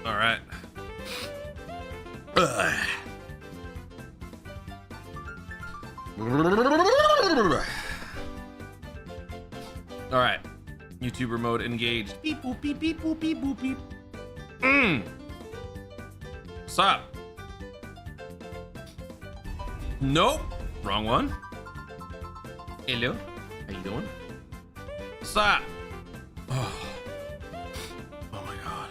All right. All right. YouTuber mode engaged. Beep boop beep beep boop beep boop beep. What's up? Nope. Wrong one. Hello. How you doing? What's up? Oh. Oh my god.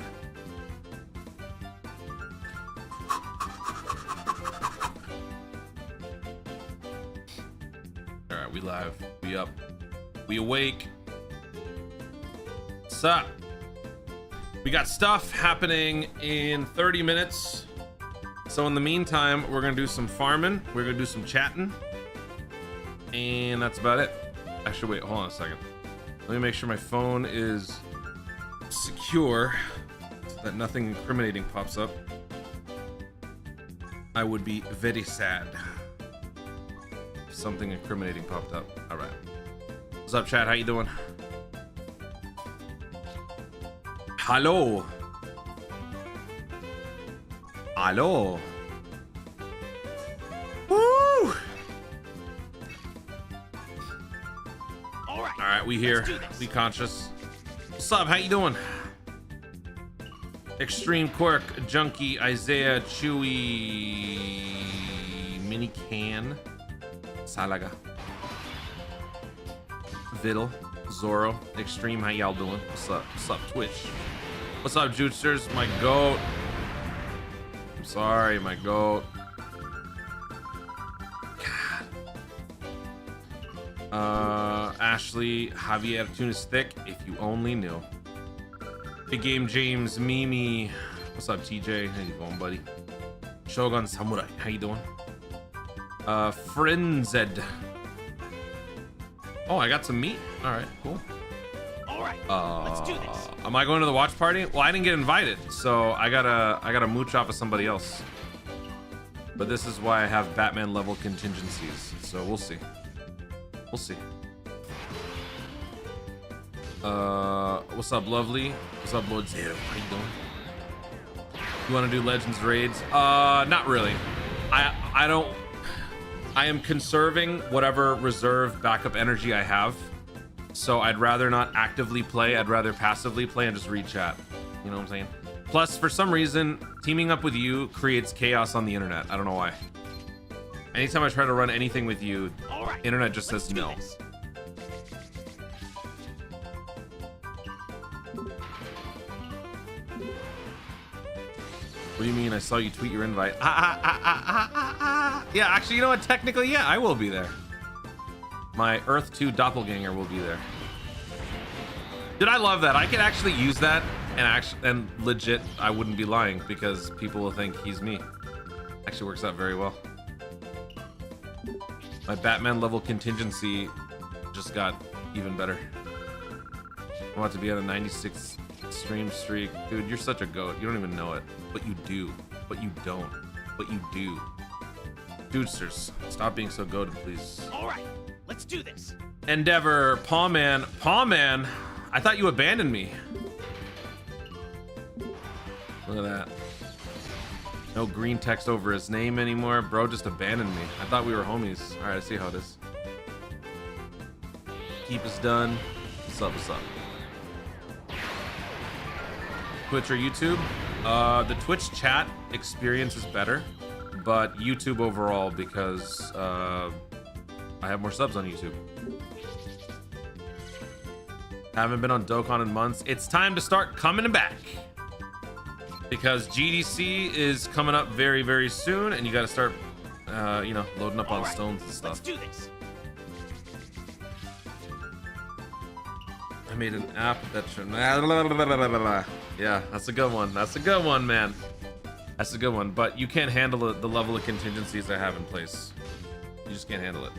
All right, we live. We up. We awake. What's up? We got stuff happening in 30 minutes. So in the meantime, we're gonna do some farming. We're gonna do some chatting. And that's about it. Actually, wait, hold on a second. Let me make sure my phone is secure so that nothing incriminating pops up. I would be very sad if something incriminating popped up. All right. What's up, chat? How you doing? Hello. Hello. Woo! All right, we here. We conscious. What's up? How you doing? Extreme Quirk, Junkie, Isaiah, Chewy, Mini Can, Salaga, Viddle, Zoro, Extreme. How y'all doing? What's up? What's up, Twitch? What's up, Jutesters? My goat. I'm sorry, my goat. Ashley, Javier, Tunis Thick, if you only knew. Big Game James, Mimi. What's up, TJ? How you going, buddy? Shogun Samurai, how you doing? Frenzed. Oh, I got some meat. All right, cool. All right, let's do this. Am I going to the watch party? Well, I didn't get invited, so I gotta mooch off of somebody else. But this is why I have Batman level contingencies. So we'll see. We'll see. What's up, Lovely? What's up, Lord Zero? How you doing? You want to do Legends raids? Not really. I don't. I am conserving whatever reserve backup energy I have. So I'd rather not actively play. I'd rather passively play and just read chat. You know what I'm saying? Plus, for some reason, teaming up with you creates chaos on the internet. I don't know why. Anytime I try to run anything with you, internet just says no. What do you mean? I saw you tweet your invite. Yeah, actually, you know what? Technically, yeah, I will be there. My Earth 2 doppelganger will be there. Dude, I love that. I can actually use that and legit, I wouldn't be lying because people will think he's me. Actually works out very well. My Batman level contingency just got even better. I want to be on a 96 stream streak. Dude, you're such a goat. You don't even know it. But you do. But you don't. But you do. Dudesters, stop being so goated, please. All right, let's do this. Endeavor, Pawman. Pawman? I thought you abandoned me. Look at that. No green text over his name anymore. Bro just abandoned me. I thought we were homies. All right, I see how it is. Keep us done. What's up? What's up? Twitch or YouTube? The Twitch chat experience is better, but YouTube overall because I have more subs on YouTube. Haven't been on Dokkan in months. It's time to start coming back because GDC is coming up very, very soon, and you got to start, you know, loading up on stones and stuff. Let's do this. I made an app that should. Yeah, that's a good one. That's a good one, man. That's a good one. But you can't handle the level of contingencies I have in place. You just can't handle it.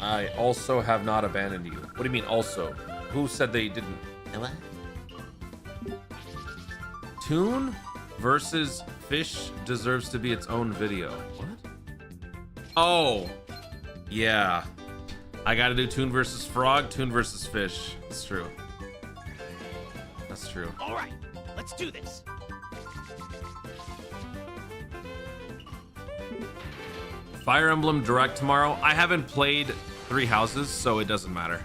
I also have not abandoned you. What do you mean also? Who said they didn't? What? Toon versus Fish deserves to be its own video. What? Oh, yeah. I gotta do Toon versus Frog, Toon versus Fish. That's true. That's true. All right, let's do this. Fire Emblem Direct tomorrow. I haven't played Three Houses, so it doesn't matter.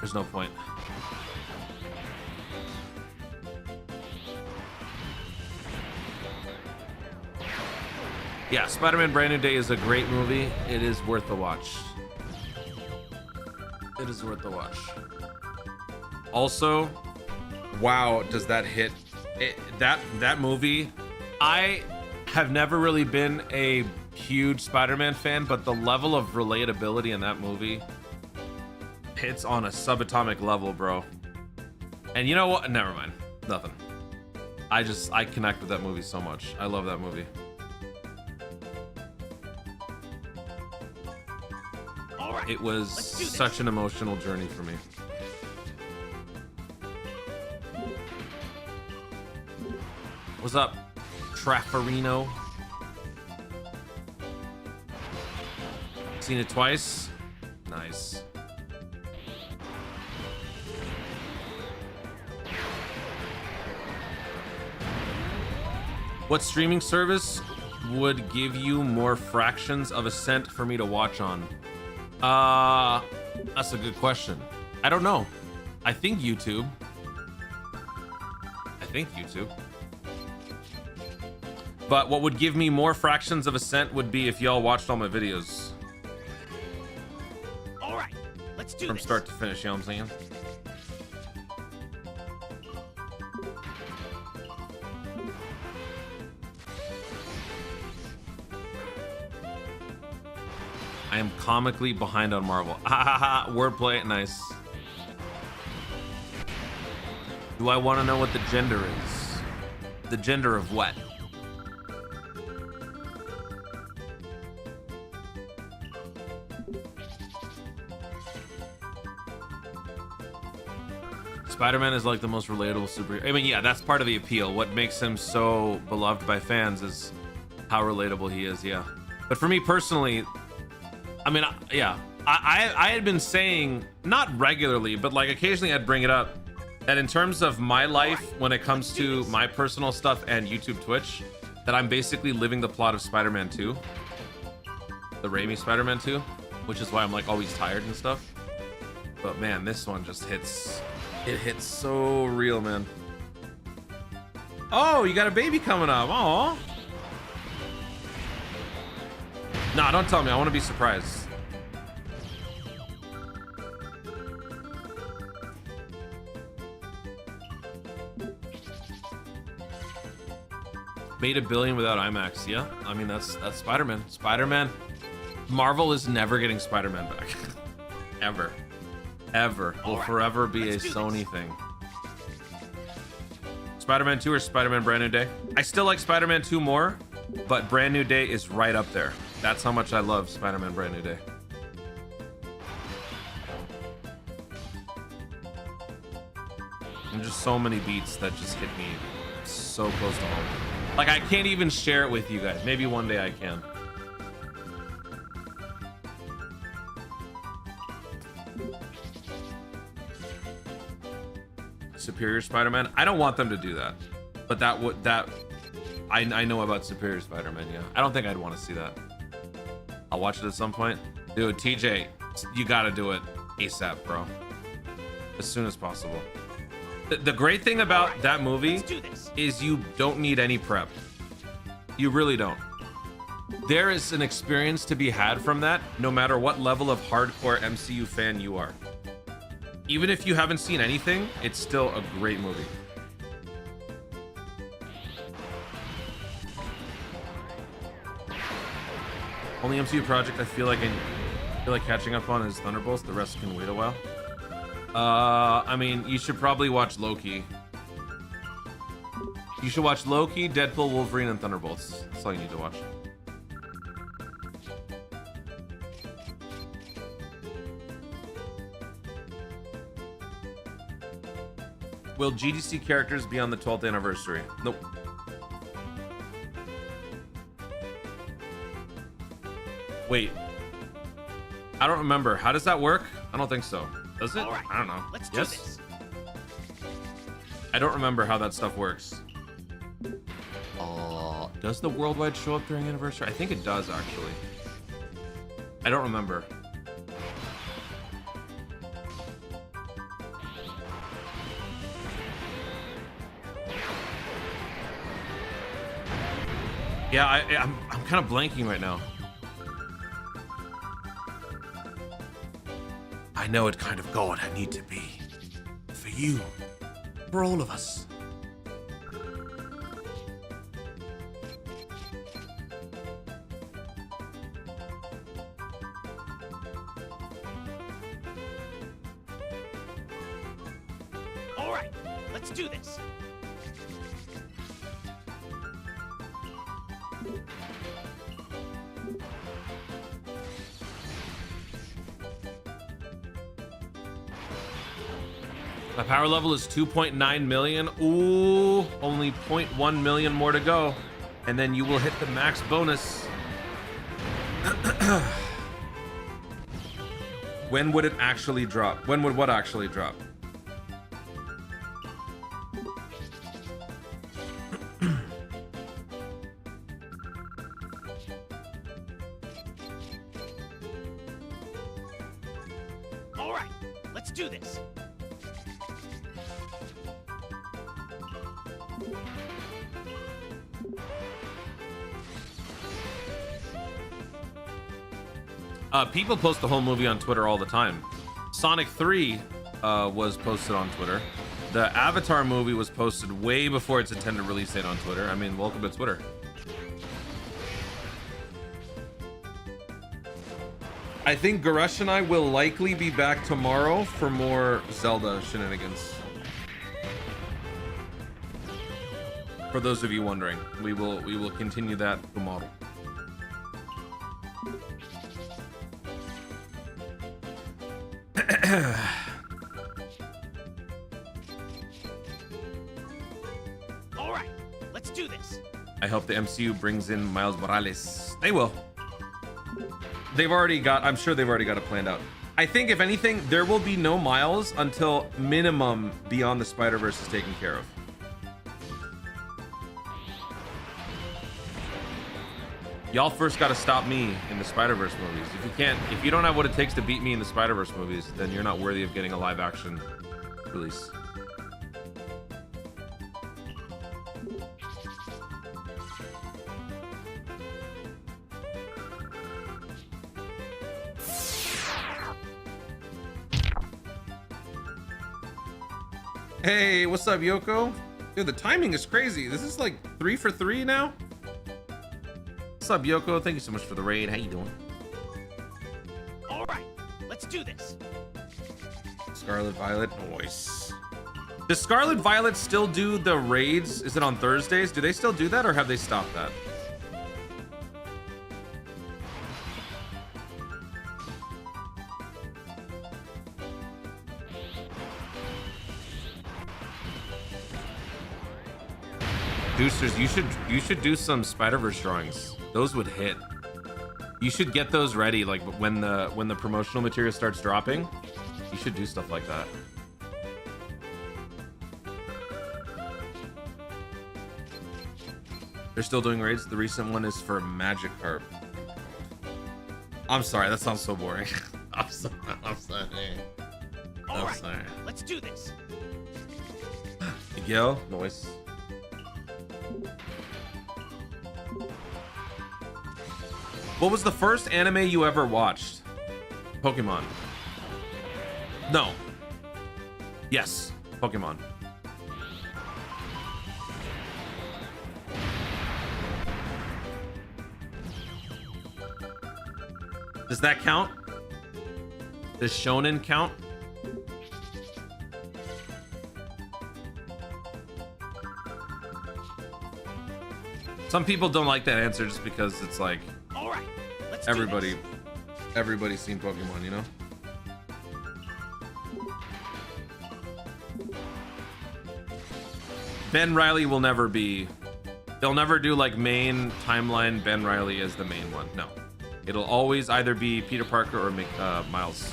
There's no point. Yeah, Spider-Man Brand New Day is a great movie. It is worth the watch. It is worth the watch. Also, wow, does that hit? That movie, I have never really been a huge Spider-Man fan, but the level of relatability in that movie hits on a subatomic level, bro. And you know what? Never mind. Nothing. I connect with that movie so much. I love that movie. All right, It was such an emotional journey for me. What's up, Traffarino? Seen it twice? Nice. What streaming service would give you more fractions of a cent for me to watch on? That's a good question. I don't know. I think YouTube. But what would give me more fractions of a cent would be if y'all watched all my videos. All right, let's do From this. start to finish, you know what I'm saying? I am comically behind on Marvel. Wordplay, nice. Do I want to know what the gender is? The gender of what? Spider-Man is like the most relatable superhero. I mean, yeah, that's part of the appeal. What makes him so beloved by fans is how relatable he is, yeah. But for me personally, I mean, yeah, I had been saying, not regularly, but like occasionally I'd bring it up, that in terms of my life, when it comes to my personal stuff and YouTube, Twitch, that I'm basically living the plot of Spider-Man 2. The Raimi Spider-Man 2, which is why I'm like always tired and stuff. But man, this one just hits, it hits so real, man. Oh, you got a baby coming up. Aw. Nah, don't tell me. I want to be surprised. Made $1 billion without IMAX. Yeah, I mean that's Spider-Man. Spider-Man. Marvel is never getting Spider-Man back. Ever. Ever. Will forever be a Sony thing. Spider-Man 2 or Spider-Man Brand New Day? I still like Spider-Man 2 more, but Brand New Day is right up there. That's how much I love Spider-Man Brand New Day. And just so many beats that just hit me so close to home. Like, I can't even share it with you guys. Maybe one day I can. Superior Spider-Man? I don't want them to do that. But I know about Superior Spider-Man, yeah. I don't think I'd want to see that. I'll watch it at some point. Dude, TJ, you gotta do it ASAP, bro. As soon as possible. The great thing about that movie is you don't need any prep. You really don't. There is an experience to be had from that, no matter what level of hardcore MCU fan you are. Even if you haven't seen anything, it's still a great movie. Only MCU project I feel like catching up on is Thunderbolts. The rest can wait a while. I mean, you should probably watch Loki. You should watch Loki, Deadpool, Wolverine, and Thunderbolts. That's all you need to watch. Will GDC characters be on the 12th anniversary? Nope. Wait. I don't remember. How does that work? I don't think so. Does it? All right, I don't know. let's do Yes? this. I don't remember how that stuff works. Does the worldwide show up during anniversary? I think it does, actually. I don't remember. Yeah, I'm kind of blanking right now. I know what kind of god I need to be. For you. For all of us. All right, let's do this. My power level is 2.9 million. Ooh, only 0.1 million more to go. And then you will hit the max bonus. When would it actually drop? When would what actually drop? All right, let's do this. People post the whole movie on Twitter all the time. Sonic 3 was posted on Twitter. The Avatar movie was posted way before its intended release date on Twitter. I mean, welcome to Twitter. I think Garesh and I will likely be back tomorrow for more Zelda shenanigans. For those of you wondering, we will continue that tomorrow. All right, let's do this. I hope the MCU brings in Miles Morales. They will. I'm sure they've already got it planned out. I think if anything, there will be no Miles until minimum Beyond the Spider-Verse is taken care of. Y'all first got to stop me in the Spider-Verse movies. If you don't have what it takes to beat me in the Spider-Verse movies, then you're not worthy of getting a live action release. Hey, what's up, Yoko? Dude, the timing is crazy. This is like 3 for 3 now. What's up, Yoko? Thank you so much for the raid. How you doing? All right, let's do this. Scarlet Violet. Nice. Does Scarlet Violet still do the raids? Is it on Thursdays? Do they still do that, or have they stopped that? Boosters, you should do some Spider-Verse drawings. Those would hit. You should get those ready, like when the promotional material starts dropping. You should do stuff like that. They're still doing raids. The recent one is for Magikarp. I'm sorry, that sounds so boring. I'm sorry. All right, let's do this. Miguel, noise. What was the first anime you ever watched? Pokemon. No. Yes, Pokemon. Does that count? Does Shonen count? Some people don't like that answer just because it's like, all right, let's everybody's seen Pokemon, you know? Ben Riley will never be, they'll never do like main timeline Ben Riley as the main one. No. It'll always either be Peter Parker or Miles.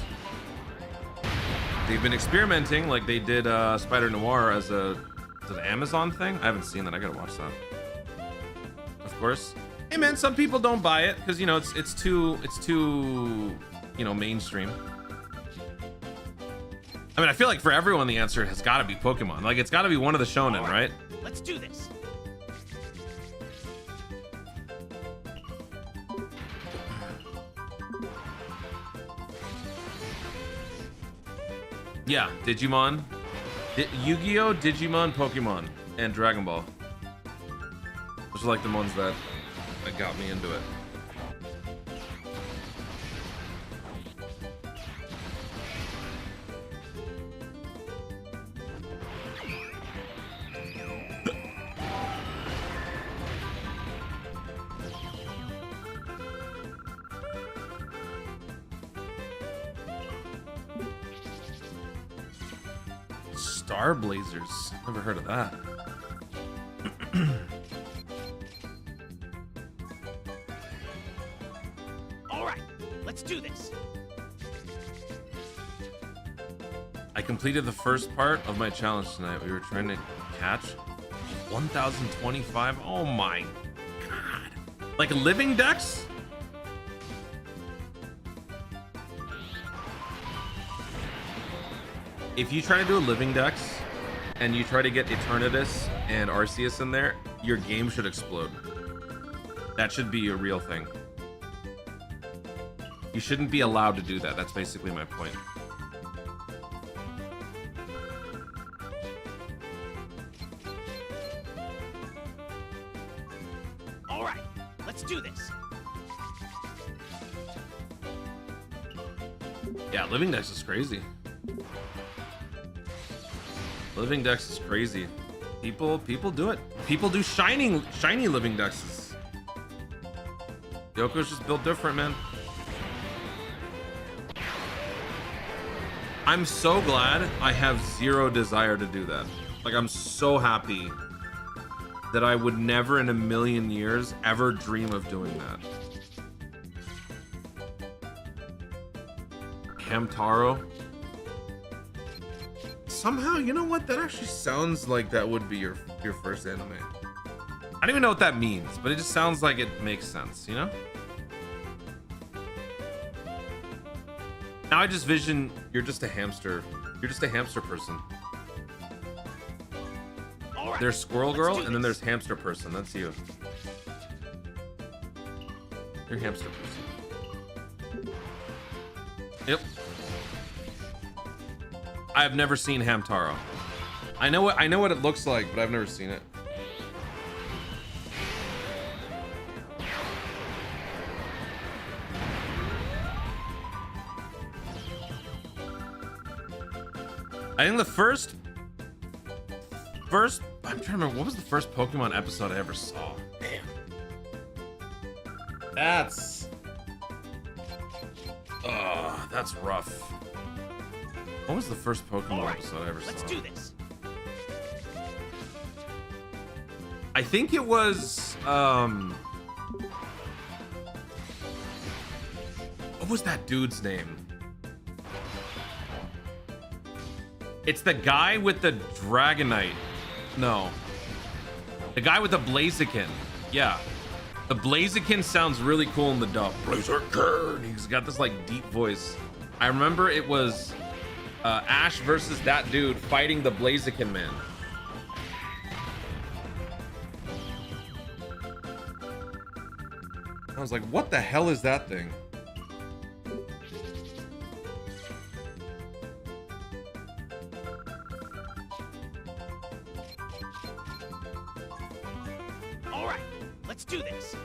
They've been experimenting, like they did Spider Noir as an Amazon thing. I haven't seen that. I gotta watch that. Of course. Hey man, some people don't buy it because you know it's too you know mainstream. I mean, I feel like for everyone the answer has got to be Pokemon. Like it's got to be one of the shonen, right? Let's do this. Yeah, Digimon, Yu-Gi-Oh, Digimon, Pokemon, and Dragon Ball. Those are like the ones that got me into it. Star Blazers. Never heard of that. All right, let's do this. I completed the first part of my challenge tonight. We were trying to catch 1025. Oh my god. Like living decks? If you try to do a living dex and you try to get Eternatus and Arceus in there, your game should explode. That should be a real thing. You shouldn't be allowed to do that. That's basically my point. All right, let's do this. Yeah, living dex is crazy. Living dex is crazy. People do it. People do shiny living dexes. Yoko's just built different, man. I'm so glad I have zero desire to do that. Like I'm so happy that I would never in a million years ever dream of doing that. Hamtaro. Somehow, you know what? That actually sounds like that would be your first anime. I don't even know what that means, but it just sounds like it makes sense, you know? Now I just vision you're just a hamster. You're just a hamster person. All right, there's Squirrel Girl, and then there's Hamster Person. That's you. You're Hamster Person. Yep. I've never seen Hamtaro. I know what it looks like, but I've never seen it. I think the first I'm trying to remember what was the first Pokemon episode I ever saw. Damn. That's rough. What was the first Pokemon episode I ever saw? Let's do this. I think it was what was that dude's name? It's the guy with the Dragonite. No. The guy with the Blaziken. Yeah. The Blaziken sounds really cool in the dub. Blaziken. He's got this like deep voice. I remember it was Ash versus that dude fighting the Blaziken man. I was like, what the hell is that thing? All right, let's do this.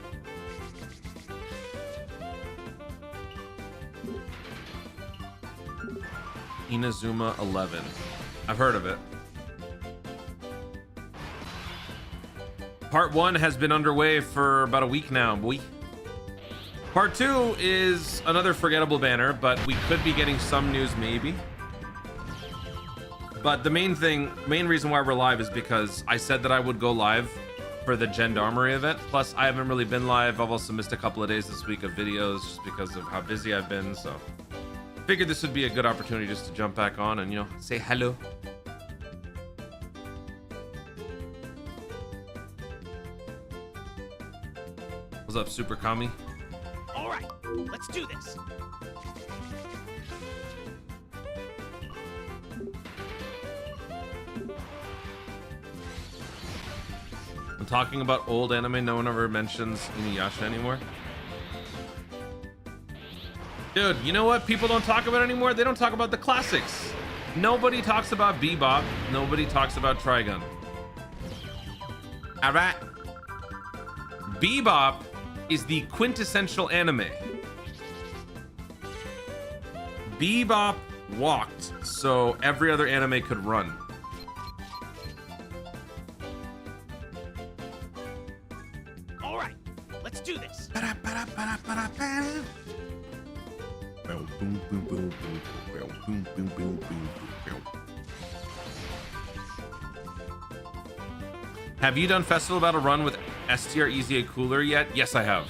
Inazuma 11. I've heard of it. Part 1 has been underway for about a week now, boy. Part 2 is another forgettable banner, but we could be getting some news maybe. But the main reason why we're live is because I said that I would go live for the Gendarmerie event. Plus, I haven't really been live. I've also missed a couple of days this week of videos just because of how busy I've been. So figured this would be a good opportunity just to jump back on and, you know, say hello. What's up, Super Kami? All right, let's do this. I'm talking about old anime. No one ever mentions Inuyasha anymore. Dude, you know what people don't talk about anymore? They don't talk about the classics. Nobody talks about Bebop. Nobody talks about Trigun. All right. Bebop is the quintessential anime. Bebop walked so every other anime could run. All right, let's do this. Have you done Festival Battle Run with STR Easy A Cooler yet? Yes, I have.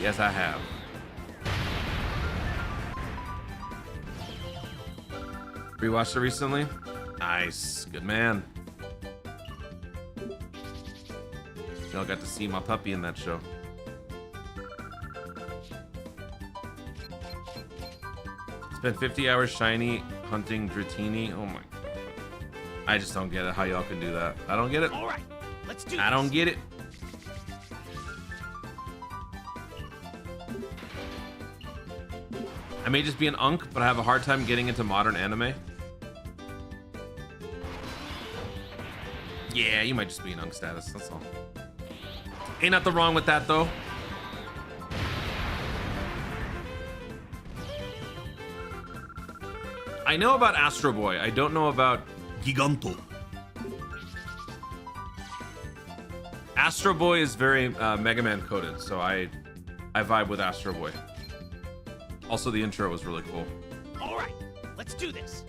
Yes, I have. Rewatched it recently? Nice. Good man. Y'all got to see my puppy in that show. Spent 50 hours shiny hunting Dratini. Oh my god. I just don't get it how y'all can do that. I don't get it. All right, let's do this. I don't get it. I may just be an unk, but I have a hard time getting into modern anime. Yeah, you might just be an unk status. That's all. Ain't nothing wrong with that though. I know about Astro Boy. I don't know about Giganto. Astro Boy is very Mega Man coded, so I vibe with Astro Boy. Also, the intro was really cool. All right, let's do this.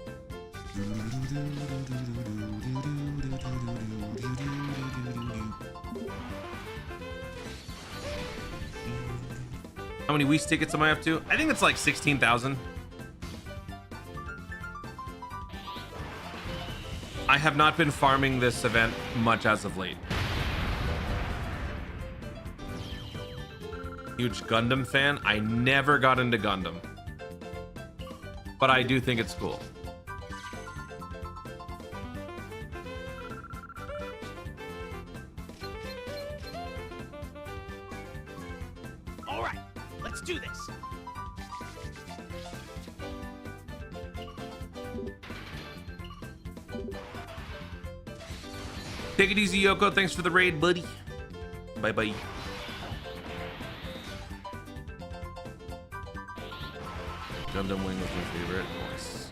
How many Wii tickets am I up to? I think it's like 16,000. I have not been farming this event much as of late. Huge Gundam fan. I never got into Gundam, but I do think it's cool. All right, let's do this. Take it easy, Yoko. Thanks for the raid, buddy. Bye bye. Gundam Wing was my favorite. Nice.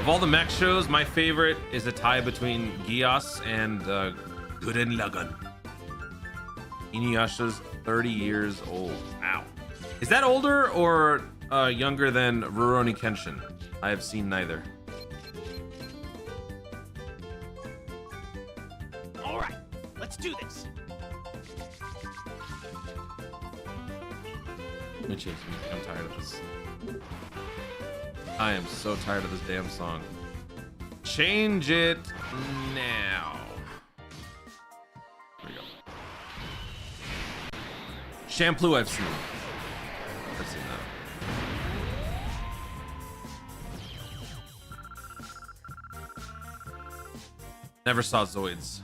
Of all the mech shows, my favorite is a tie between Gias and Gurren Lagann. Inuyasha's 30 years old. Wow. Is that older or younger than Rurouni Kenshin? I have seen neither. All right, let's do this. Let me change music. I'm tired of this. I am so tired of this damn song. Change it now. There we go. Shampoo I've seen. I've seen that. Never saw Zoids.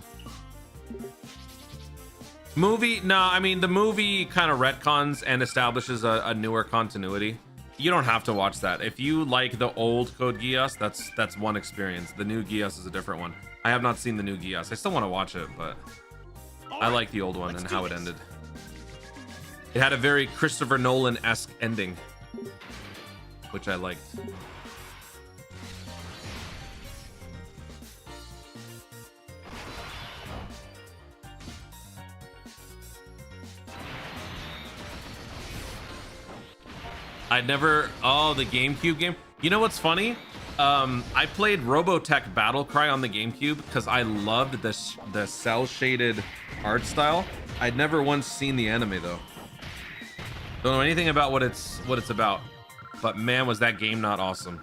Movie? No, I mean the movie kind of retcons and establishes a newer continuity. You don't have to watch that. If you like the old Code Geass, that's one experience. The new Geass is a different one. I have not seen the new Geass. I still want to watch it, but I like the old one and how it ended. It had a very Christopher Nolan-esque ending, which I liked. I'd never. Oh, the GameCube game. You know what's funny? I played Robotech Battle Cry on the GameCube because I loved the cell shaded art style. I'd never once seen the anime though. Don't know anything about what it's about. But man, was that game not awesome.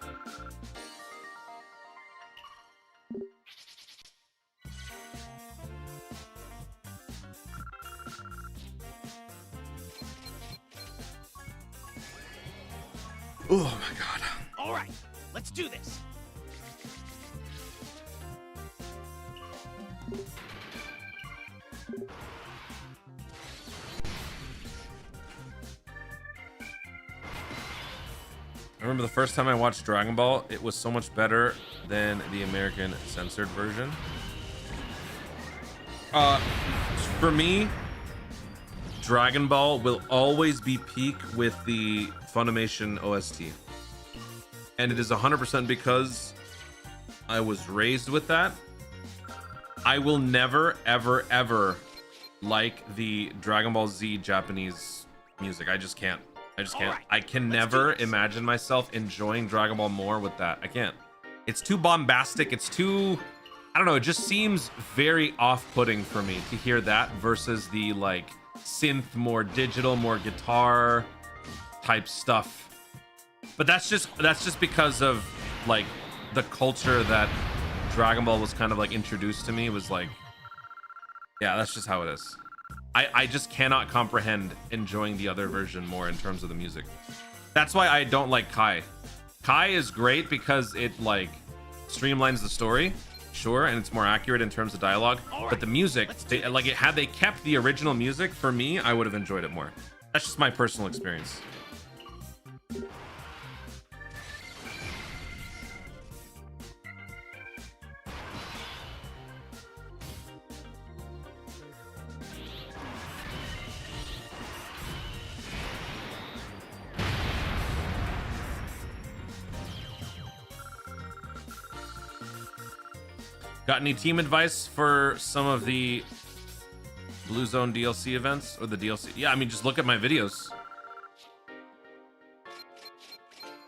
Oh my god. All right, let's do this. I remember the first time I watched Dragon Ball, it was so much better than the American censored version. For me, Dragon Ball will always be peak with the Funimation OST. And it is 100% because I was raised with that. I will never, ever, ever like the Dragon Ball Z Japanese music. I just can't. I just can't. Right, I can never imagine myself enjoying Dragon Ball more with that. I can't. It's too bombastic. It's too, I don't know. It just seems very off-putting for me to hear that versus the like synth, more digital, more guitar type stuff. But that's just because of like the culture that Dragon Ball was kind of like introduced to me. It was like, yeah, that's just how it is. I just cannot comprehend enjoying the other version more in terms of the music. That's why I don't like Kai. Kai is great because it like streamlines the story, sure, and it's more accurate in terms of dialogue. Right, but the music, had they kept the original music, for me, I would have enjoyed it more. That's just my personal experience. Got any team advice for some of the Blue Zone DLC events or the DLC? Yeah, I mean, just look at my videos.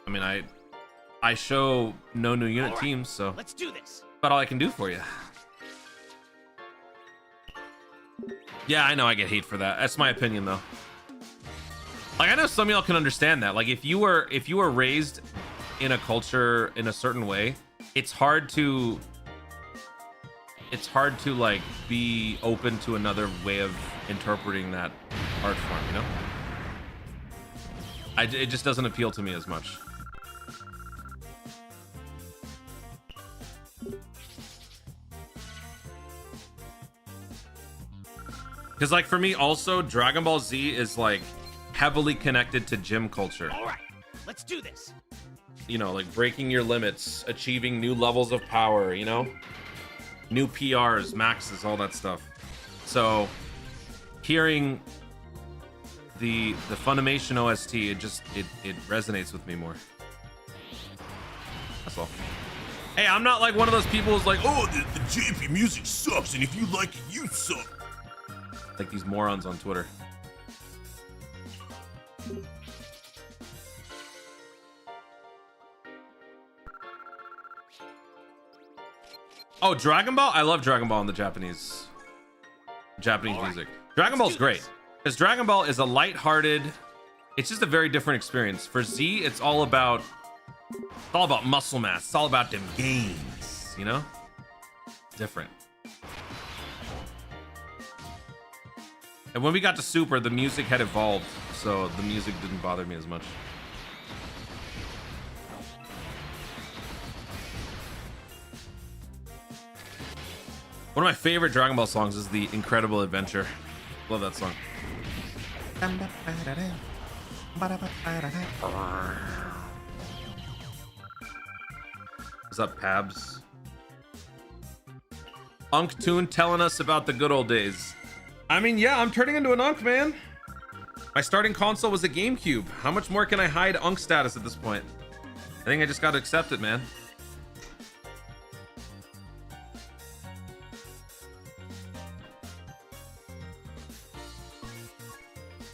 I mean, I show no new unit teams, so let's do this. About all I can do for you. Yeah, I know I get hate for that. That's my opinion, though. Like, I know some of y'all can understand that. Like, if you were raised in a culture in a certain way, it's hard to like be open to another way of interpreting that art form, you know? It just doesn't appeal to me as much. Because like for me also, Dragon Ball Z is like heavily connected to gym culture. All right, let's do this. You know, like breaking your limits, achieving new levels of power, you know? New PRs, maxes, all that stuff. So hearing the Funimation OST, it resonates with me more. That's all. Hey, I'm not like one of those people who's like, oh, the JP music sucks, and if you like it, you suck. Like these morons on Twitter. Oh, Dragon Ball? I love Dragon Ball in the Japanese music. Dragon Ball's great because Dragon Ball is a lighthearted. It's just a very different experience. For Z, it's all about muscle mass. It's all about them gains, you know? Different. And when we got to Super, the music had evolved, so the music didn't bother me as much. One of my favorite Dragon Ball songs is The Incredible Adventure. Love that song. What's up, Pabs? Unk Toon telling us about the good old days. I mean, yeah, I'm turning into an Unk, man. My starting console was a GameCube. How much more can I hide Unk status at this point? I think I just gotta accept it, man.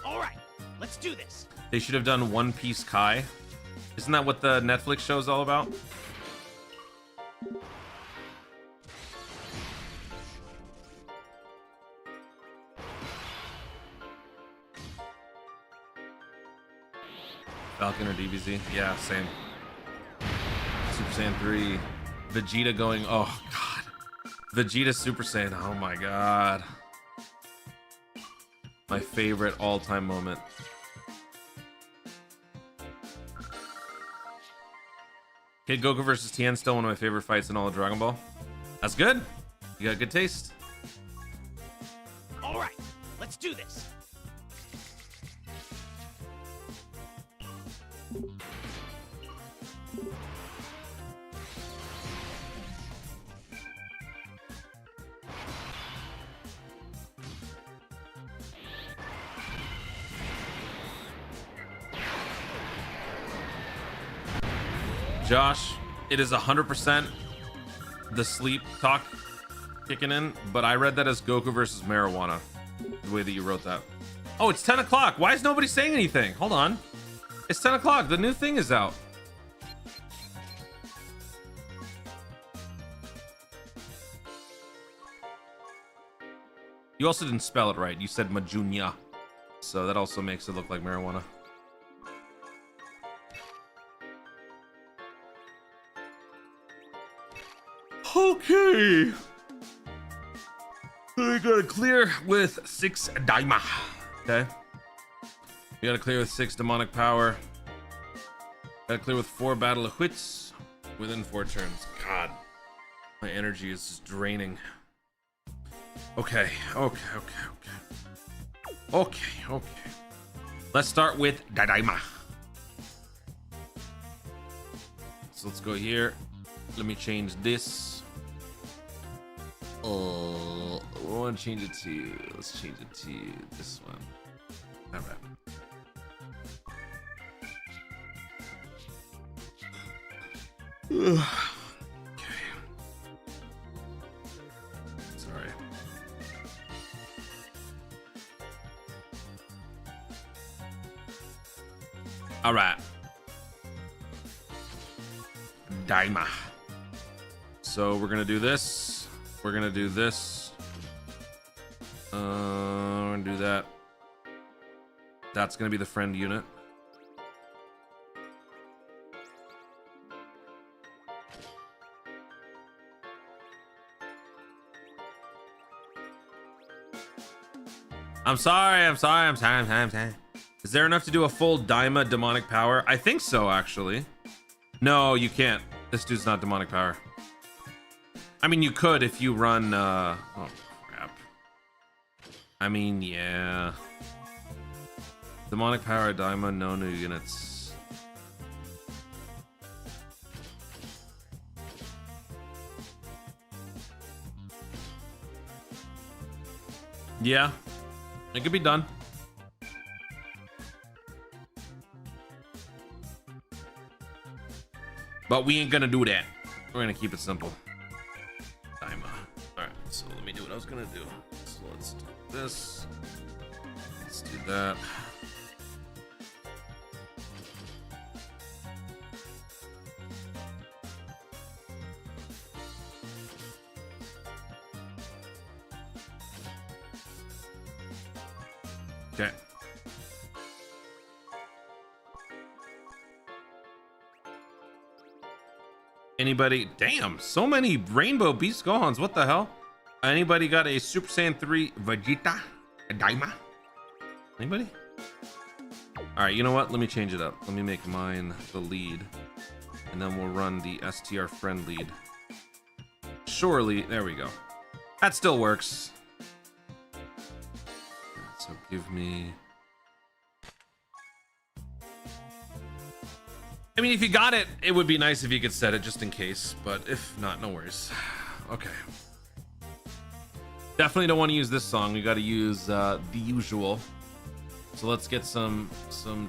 All right, let's do this. They should have done One Piece Kai. Isn't that what the Netflix show is all about? Falcon or DBZ? Yeah, same. Super Saiyan 3. Vegeta going, oh god. Vegeta Super Saiyan, oh my god. My favorite all-time moment. Kid Goku versus Tien, still one of my favorite fights in all of Dragon Ball. That's good. You got good taste. All right, let's do this. Josh, it is 100% the sleep talk kicking in, but I read that as Goku versus marijuana, the way that you wrote that. Oh, it's 10 o'clock. Why is nobody saying anything? Hold on. It's 10 o'clock. The new thing is out. You also didn't spell it right. You said Majunya. So that also makes it look like marijuana. Okay. We gotta clear with 6 Daima. Okay. We gotta clear with 6 demonic power. Gotta clear with 4 battle of wits within 4 turns. God, my energy is just draining. Okay. Let's start with Daima. So let's go here. Let me change this. Oh, I want to change it to. Let's change it to this one. All right. Okay. Sorry. All right. Daima. So we're gonna do this. We're gonna do this. We're gonna do that. That's gonna be the friend unit. I'm sorry. Is there enough to do a full Daima demonic power? I think so, actually. No, you can't. This dude's not demonic power. I mean, you could if you run, oh, crap. I mean, yeah. Demonic power, Daima, no new units. Yeah. It could be done. But we ain't gonna do that. We're gonna keep it simple. Alright, so let me do what I was gonna do. So let's do this. Let's do that. Okay. Anybody? Damn, so many Rainbow Beast Gohans. What the hell? Anybody got a Super Saiyan 3 Vegeta? A Daima? Anybody? All right, you know what? Let me change it up. Let me make mine the lead. And then we'll run the STR friend lead. Surely, there we go. That still works. So give me... I mean, if you got it, it would be nice if you could set it just in case, but if not, no worries. Okay. Definitely don't want to use this song. We got to use the usual. So let's get some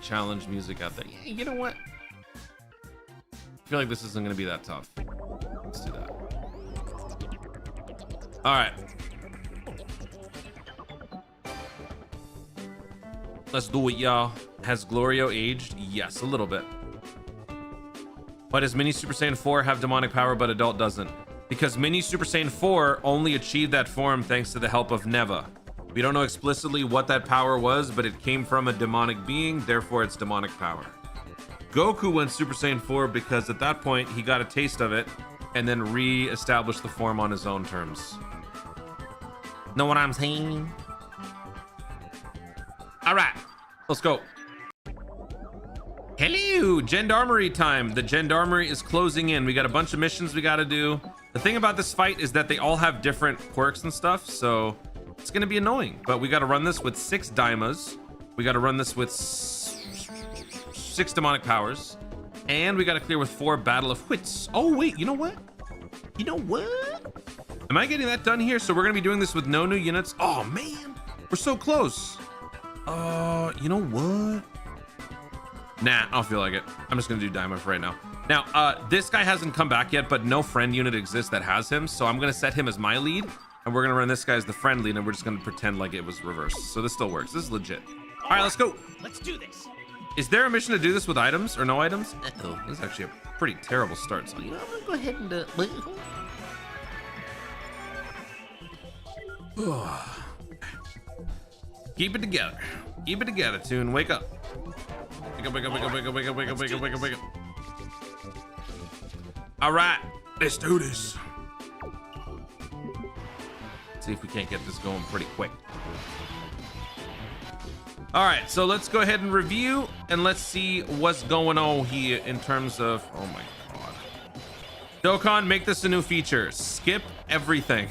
challenge music out there. Yeah, you know what? I feel like this isn't going to be that tough. Let's do that. All right. Let's do it, y'all. Has Glorio aged? Yes, a little bit. Why does Mini Super Saiyan 4 have demonic power but Adult doesn't? Because Mini Super Saiyan 4 only achieved that form thanks to the help of Neva. We don't know explicitly what that power was, but it came from a demonic being, therefore it's demonic power. Goku went Super Saiyan 4 because at that point he got a taste of it and then re-established the form on his own terms. Know what I'm saying? All right, let's go. Hello, Gendarmerie time. The Gendarmerie is closing in. We got a bunch of missions we got to do. The thing about this fight is that they all have different quirks and stuff, so it's going to be annoying. But we got to run this with 6 Daimas. We got to run this with 6 demonic powers. And we got to clear with 4 Battle of Wits. Oh, wait, you know what? You know what? Am I getting that done here? So we're going to be doing this with no new units. Oh, man. We're so close. You know what? Nah, I don't feel like it. I'm just gonna do Daima for right now. Now, this guy hasn't come back yet, but no friend unit exists that has him, so I'm gonna set him as my lead, and we're gonna run this guy as the friend lead, and we're just gonna pretend like it was reversed. So this still works. This is legit. All right, let's go. Let's do this. Is there a mission to do this with items or no items? Uh-oh, this is actually a pretty terrible start. So you know, I'm gonna go ahead and keep it together. Keep it together, Toon. Wake up. Wake up, wake up, wake up, wake up, wake up, wake up, wake up, wake up, wake up. All right, let's do this. See if we can't get this going pretty quick. All right, so let's go ahead and review and let's see what's going on here in terms of, oh my God. Dokkan, make this a new feature. Skip everything.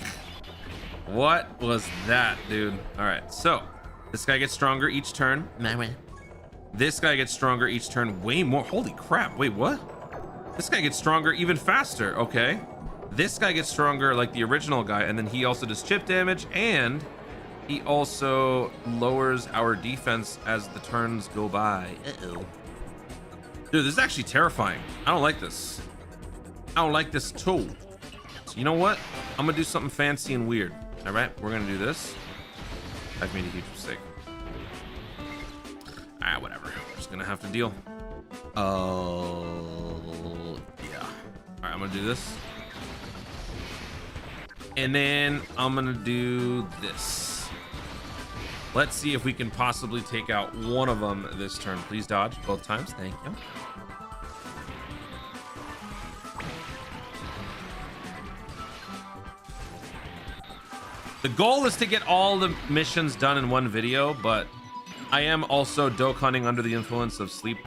What was that, dude? All right, so this guy gets stronger each turn. This guy gets stronger each turn. Way more. Holy crap. Wait, what? This guy gets stronger even faster. Okay. This guy gets stronger like the original guy. And then he also does chip damage. And he also lowers our defense as the turns go by. Uh-oh. Dude, this is actually terrifying. I don't like this. I don't like this tool. So you know what? I'm gonna do something fancy and weird. All right, we're gonna do this. I've made a huge mistake. Ah, whatever. We're just gonna have to deal. Oh, yeah. All right, I'm gonna do this. And then I'm gonna do this. Let's see if we can possibly take out one of them this turn. Please dodge both times. Thank you. The goal is to get all the missions done in one video, but I am also Dokkaning under the influence of sleep,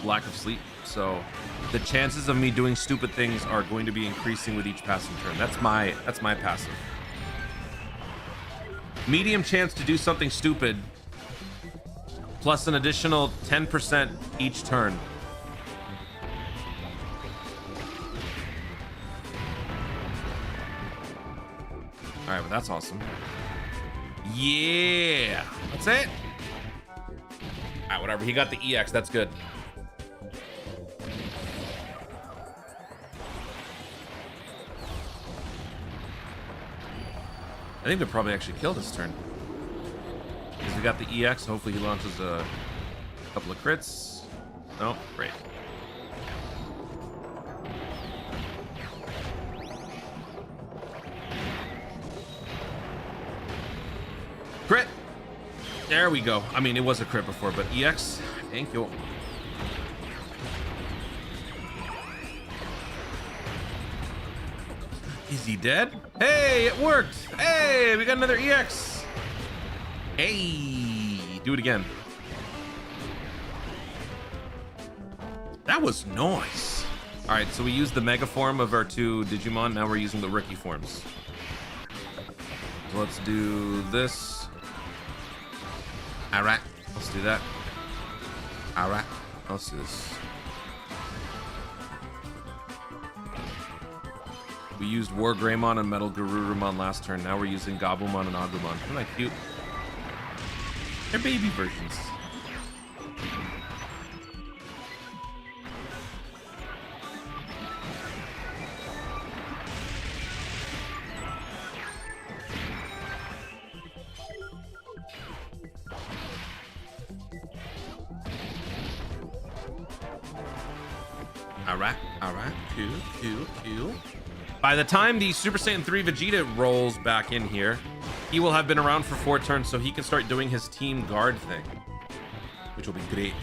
lack of sleep. So the chances of me doing stupid things are going to be increasing with each passing turn. That's my passive. Medium chance to do something stupid, plus an additional 10% each turn. All right, well, that's awesome. Yeah, that's it. All right, whatever. He got the EX. That's good. I think they'll probably actually kill this turn. Because we got the EX. Hopefully he launches a couple of crits. No, great. Crit. There we go. I mean, it was a crit before, but EX, thank you. Is he dead? Hey, it worked. Hey, we got another EX. Hey, do it again. That was nice. All right, so we used the mega form of our 2 Digimon. Now we're using the rookie forms. So let's do this. All right, let's do that. All right, let's do this. We used War Greymon and Metal Garurumon last turn. Now we're using Gabumon and Agumon. Isn't that cute? They're baby versions. All right, cool. By the time the Super Saiyan 3 Vegeta rolls back in here, he will have been around for 4 turns, so he can start doing his team guard thing, which will be great.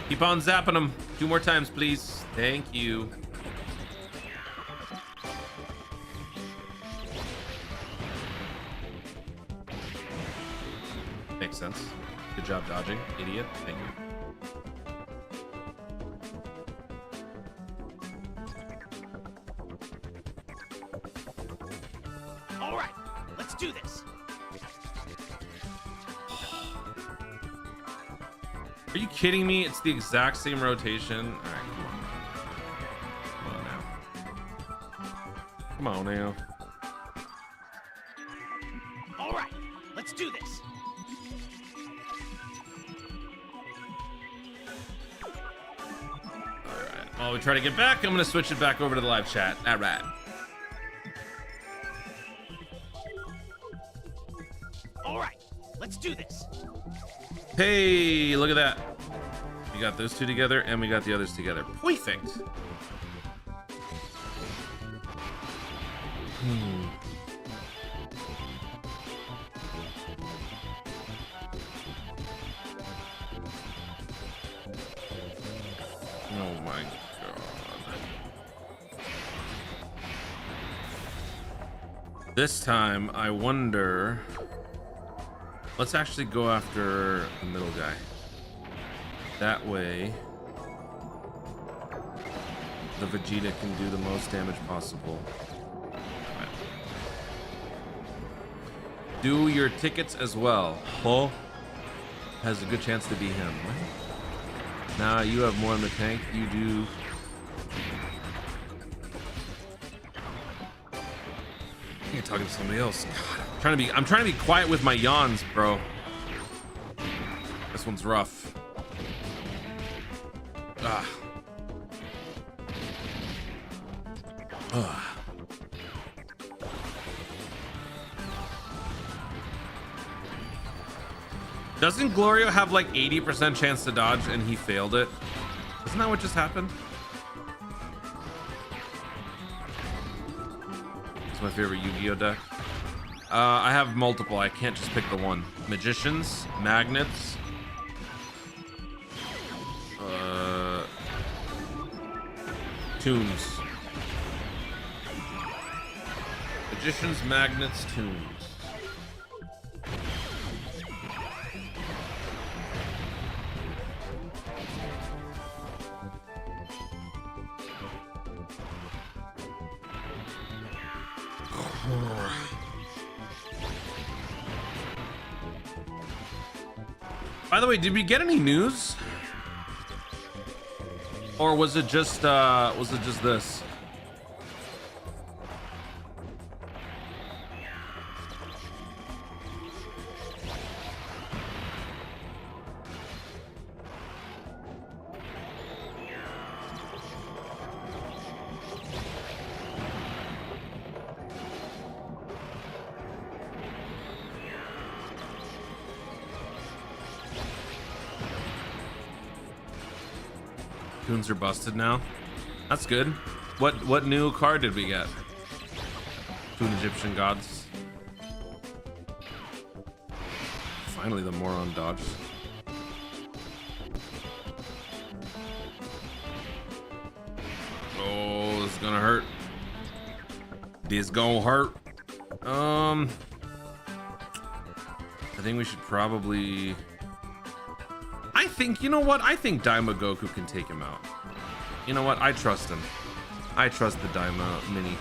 Keep on zapping them. 2 more times, please. Thank you. Makes sense. Good job dodging, idiot. Thank you. All right, let's do this. Are you kidding me? It's the exact same rotation. All right, come on now. Come on now. All right, let's do this. All right. While we try to get back, I'm gonna switch it back over to the live chat. All right. All right, let's do this. Hey, look at that. We got those 2 together and we got the others together. Perfect. Oh my god. This time, I wonder... Let's actually go after the middle guy. That way, the Vegeta can do the most damage possible. Right. Do your tickets as well. Huh? Has a good chance to be him. Nah, you have more in the tank. You do. I think you're talking to somebody else. God, I'm trying to be quiet with my yawns, bro. This one's rough. Ah. Ugh. Doesn't Glorio have like 80% chance to dodge and he failed it? Isn't that what just happened? It's my favorite Yu-Gi-Oh deck. I have multiple. I can't just pick the one. Magicians, magnets. Tunes. Magicians, magnets, tunes. By the way, did we get any news? Or was it just this? Tunes are busted now. That's good. What new card did we get? Toon Egyptian gods. Finally, the moron dodged. Oh, this is gonna hurt. This gonna hurt. I think we should probably. I think, you know what? I think Daima Goku can take him out. You know what? I trust him. I trust the Daima Mini.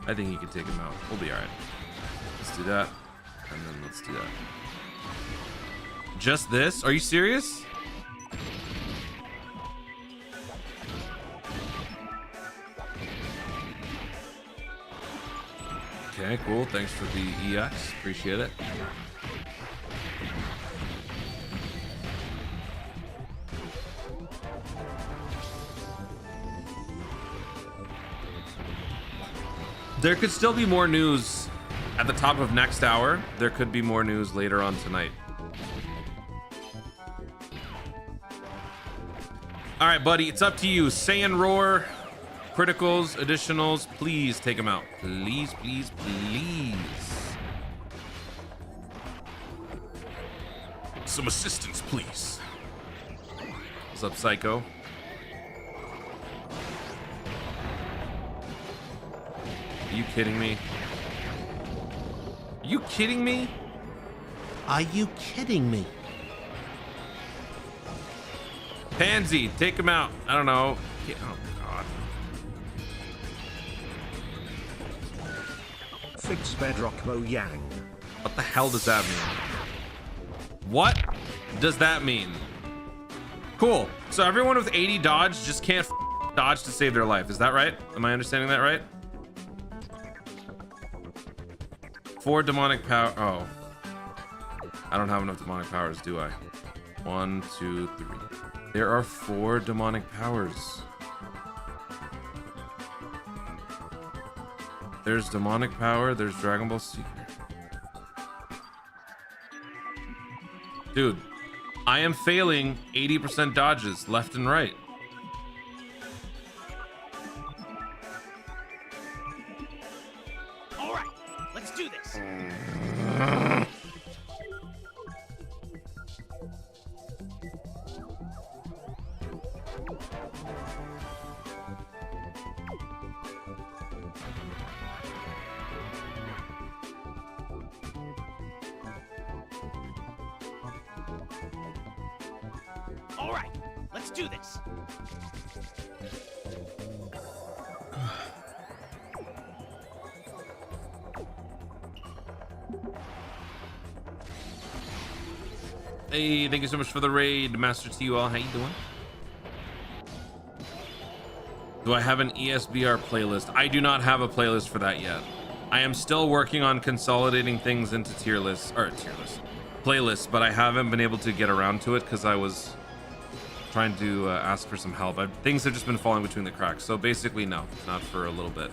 I think he can take him out. We'll be alright. Let's do that. And then let's do that. Just this? Are you serious? Okay, cool. Thanks for the EX. Appreciate it. There could still be more news at the top of next hour. There could be more news later on tonight. All right, buddy, it's up to you. Saiyan Roar, criticals, additionals, please take them out. Please, please, please. Some assistance, please. What's up, Psycho? Are you kidding me? Are you kidding me? Are you kidding me? Pansy, take him out. I don't know. Oh, God. Fix bedrock Mojang. What the hell does that mean? What does that mean? Cool. So everyone with 80 dodge just can't dodge to save their life. Is that right? Am I understanding that right? 4 demonic power. Oh. I don't have enough demonic powers, do I? 1, 2, 3. There are 4 demonic powers. There's demonic power. There's Dragon Ball Seeker. Dude, I am failing 80% dodges left and right. All right, let's do this. All right, let's do this. Hey, thank you so much for the raid, Master TUL. How you doing? Do I have an ESBR playlist? I do not have a playlist for that yet. I am still working on consolidating things into playlists, but I haven't been able to get around to it because I was trying to ask for some help. Things have just been falling between the cracks. So basically, no, not for a little bit.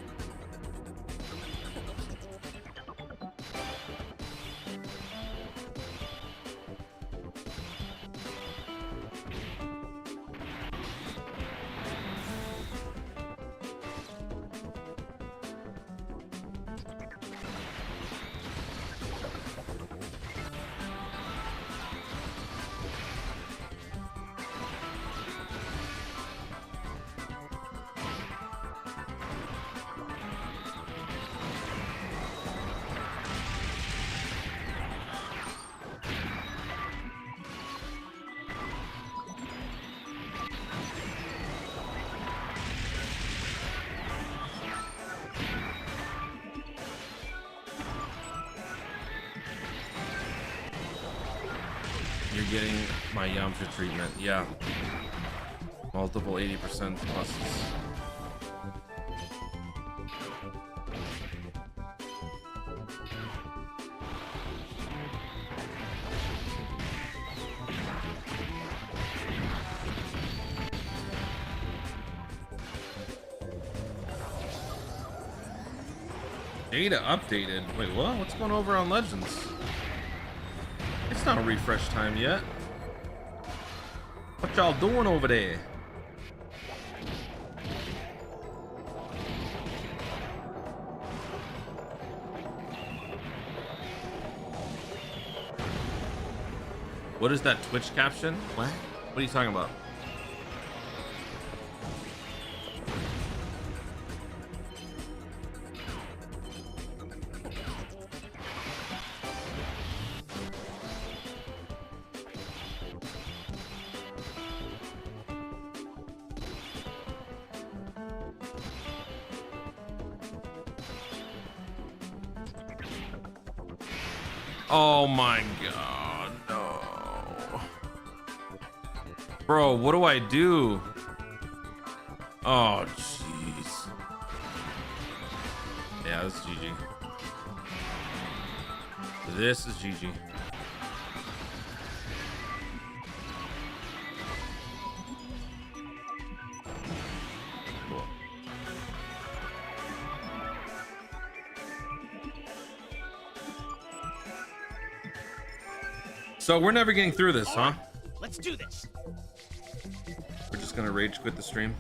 You're getting my Yamcha treatment. Yeah. Multiple 80% pluses. Data updated. Wait, what? What's going over on Legends? It's not a refresh time yet. What y'all doing over there? What is that Twitch caption? What? What are you talking about? Oh my god, no. Bro, what do I do? Oh, jeez. Yeah, that's GG. This is GG. Cool. So we're never getting through this, huh? Let's do this. We're just gonna rage quit the stream.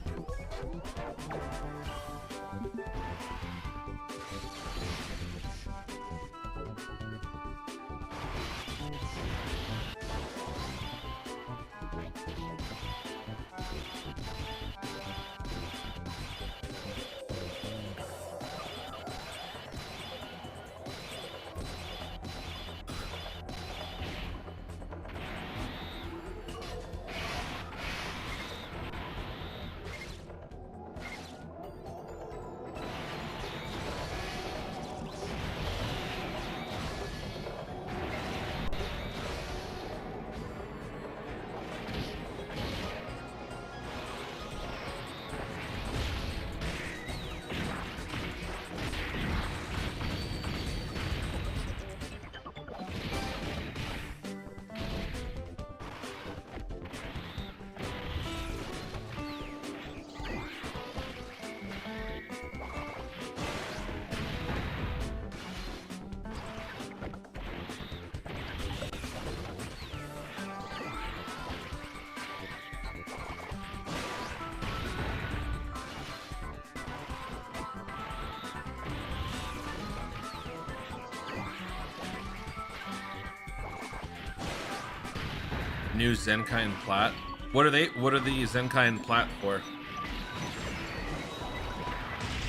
New Zenkai and Plat. What are they? What are the Zenkai and Plat for?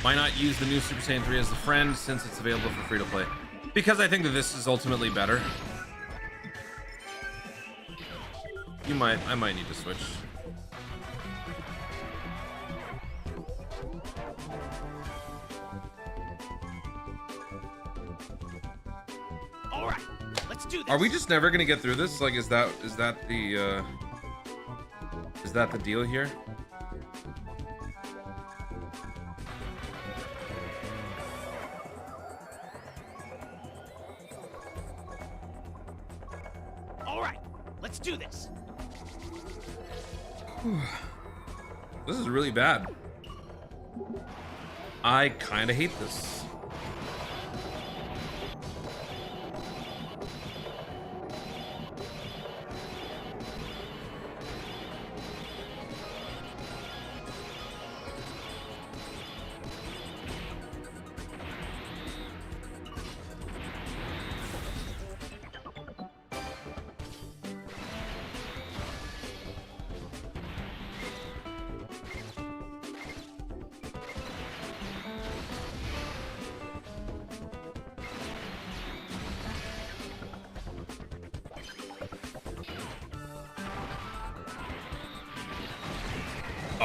Why not use the new Super Saiyan 3 as the friend since it's available for free to play? Because I think that this is ultimately better. I might need to switch. All right, let's do this. Are we just never gonna get through this? Like, is that the deal here? All right, let's do this. This is really bad. I kind of hate this.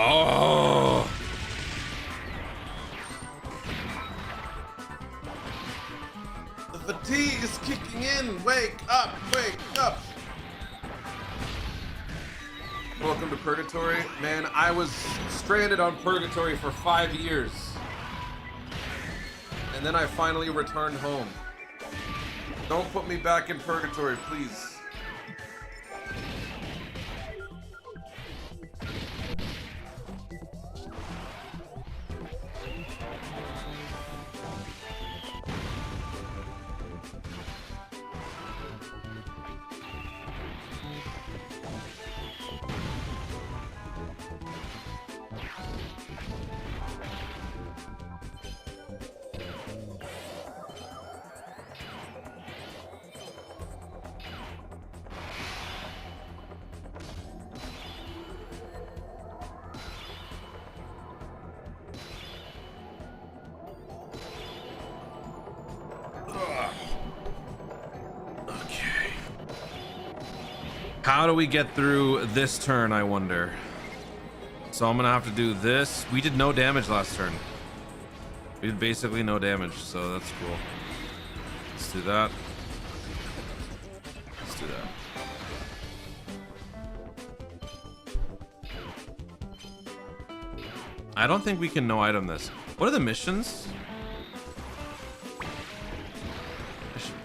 Oh. The fatigue is kicking in. Wake up, wake up. Welcome to Purgatory. Man, I was stranded on Purgatory for 5 years. And then I finally returned home. Don't put me back in Purgatory, please. How do we get through this turn, I wonder? So I'm gonna have to do this. We did no damage last turn. We did basically no damage, so that's cool. Let's do that. Let's do that. I don't think we can no item this. What are the missions?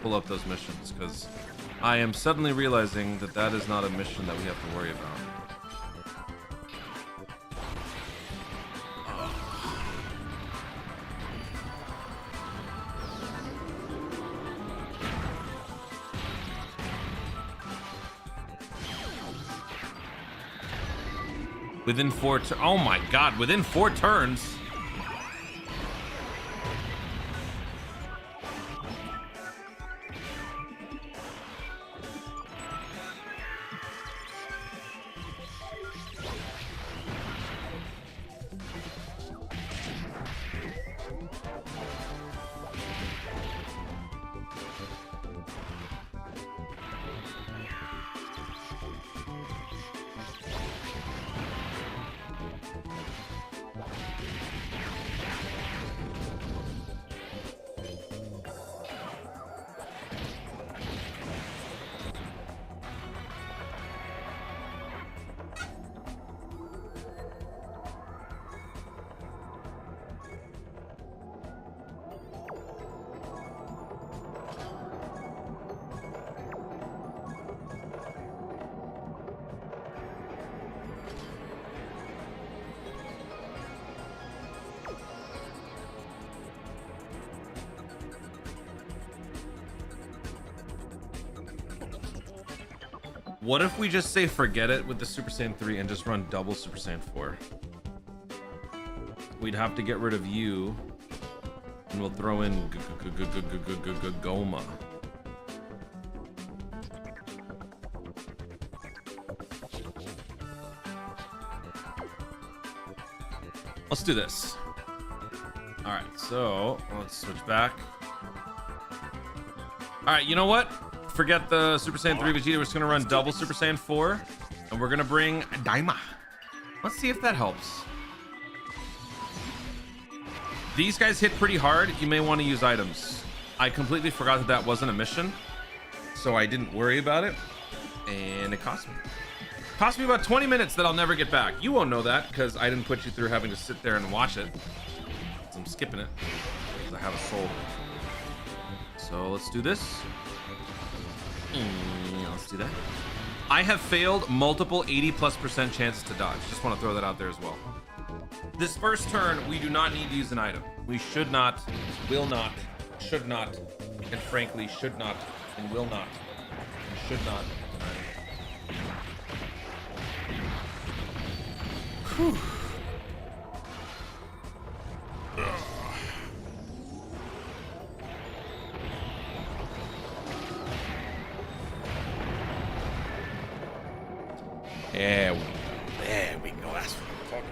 pull up those missions, because I am suddenly realizing that that is not a mission that we have to worry about. Within oh my god, within 4 turns. What if we just say forget it with the Super Saiyan 3 and just run double Super Saiyan 4? We'd have to get rid of you, and we'll throw in Goma. Let's do this. All right, so let's switch back. All right, you know what? Forget the Super Saiyan 3 Vegeta. We're just gonna run double Super Saiyan 4, and we're gonna bring Daima. Let's see if that helps. These guys hit pretty hard. You may want to use items. I completely forgot that that wasn't a mission, so I didn't worry about it, and it cost me. It cost me about 20 minutes that I'll never get back. You won't know that because I didn't put you through having to sit there and watch it. So I'm skipping it because I have a soul. So let's do this. Let's do that. I have failed multiple 80+% chances to dodge. Just want to throw that out there as well. This first turn, we do not need to use an item. We should not, will not, should not, and frankly should not, and will not, and should not. Whew. Yeah, there we go. That's what I'm talking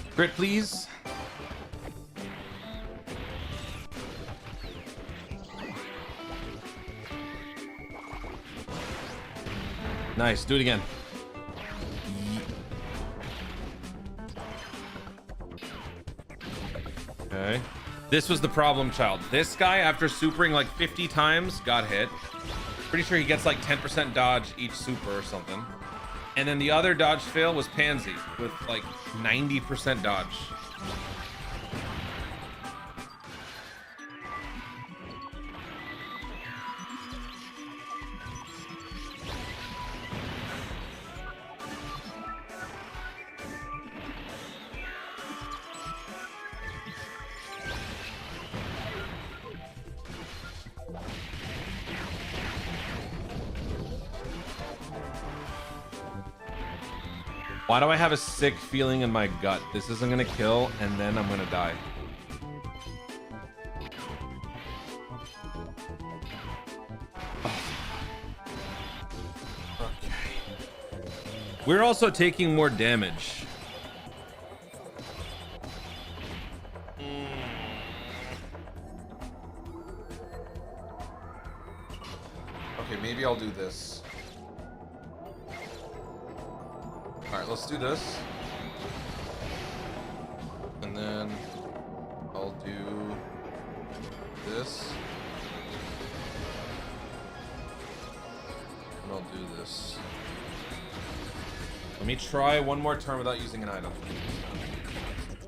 about. Crit, please. Nice. Do it again. Okay. This was the problem child. This guy, after supering like 50 times, got hit. Pretty sure he gets like 10% dodge each super or something. And then the other dodge fail was Pansy with like 90% dodge. Why do I have a sick feeling in my gut? This isn't gonna kill, and then I'm gonna die. Okay. We're also taking more damage. Okay, maybe I'll do this. All right, let's do this. And then I'll do this. And I'll do this. Let me try one more turn without using an item.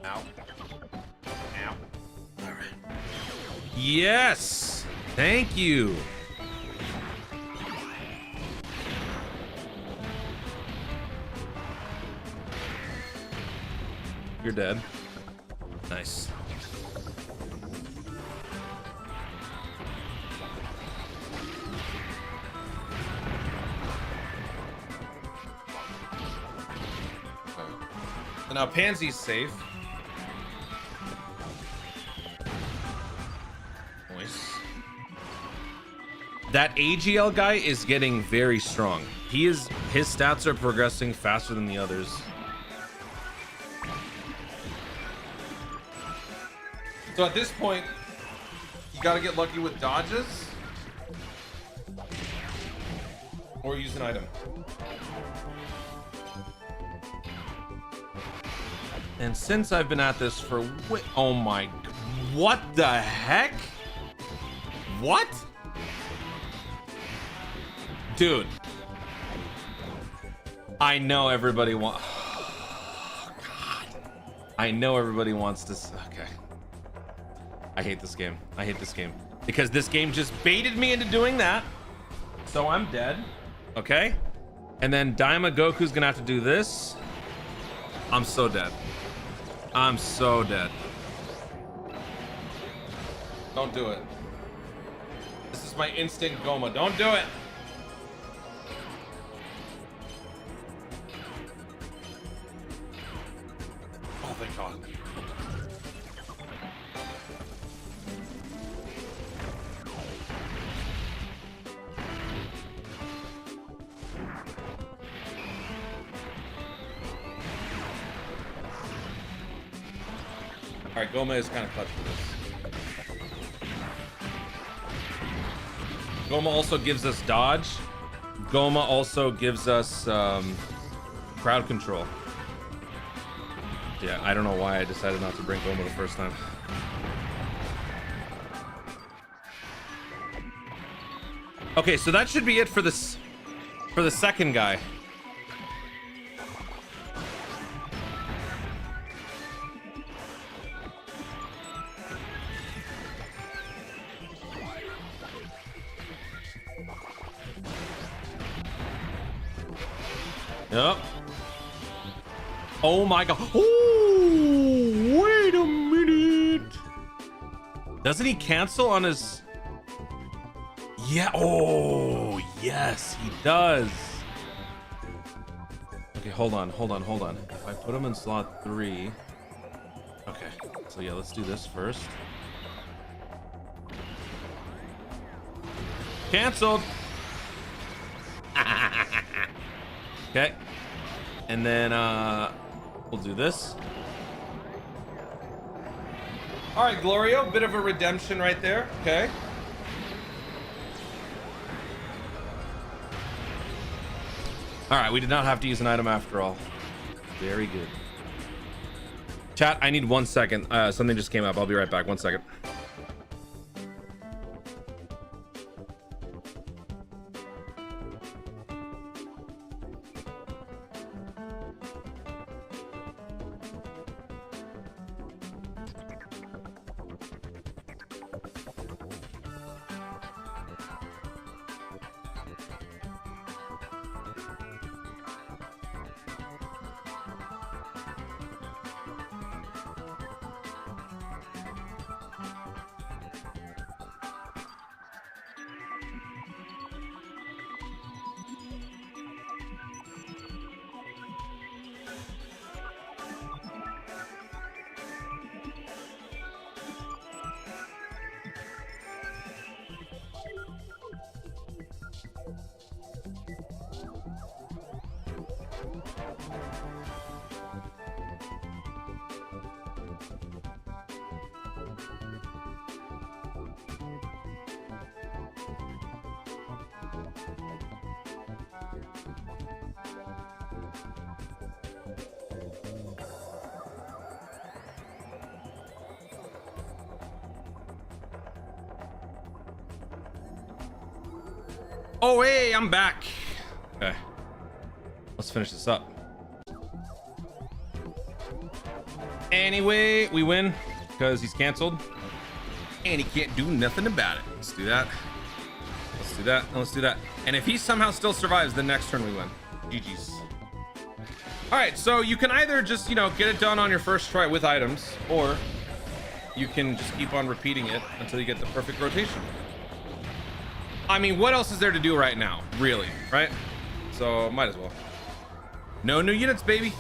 Ow. Ow. All right. Yes! Thank you. You're dead. Nice. So now Pansy's safe. Nice. That AGL guy is getting very strong. His stats are progressing faster than the others. So at this point, you gotta get lucky with dodges or use an item. And since I've been at this for oh my, what the heck? What? Dude. I know everybody wants, oh, God. I know everybody wants to, okay. I hate this game. I hate this game because this game just baited me into doing that. So I'm dead. Okay. And then Daima Goku's gonna have to do this. I'm so dead. I'm so dead. Don't do it. This is my instant Goma. Don't do it. Oh, thank God. All right, Goma is kind of clutch for this. Goma also gives us dodge. Goma also gives us crowd control. Yeah, I don't know why I decided not to bring Goma the first time. Okay, so that should be it for this, for the second guy. Yep. Oh my God. Oh, wait a minute. Doesn't he cancel on his? Yeah. Oh, yes, he does. Okay, hold on. If I put him in slot 3. Okay, so yeah, let's do this first. Canceled. Okay. And then we'll do this. All right, Glorio, bit of a redemption right there. Okay. All right, we did not have to use an item after all. Very good. Chat, I need 1 second. Something just came up. I'll be right back. 1 second. Oh, hey, I'm back. Okay. Let's finish this up. Anyway, we win because he's canceled and he can't do nothing about it. Let's do that. Let's do that. Let's do that. And if he somehow still survives, the next turn we win. GG's. All right, so you can either just, you know, get it done on your first try with items, or you can just keep on repeating it until you get the perfect rotation. I mean, what else is there to do right now? Really, right? So might as well. No new units, baby.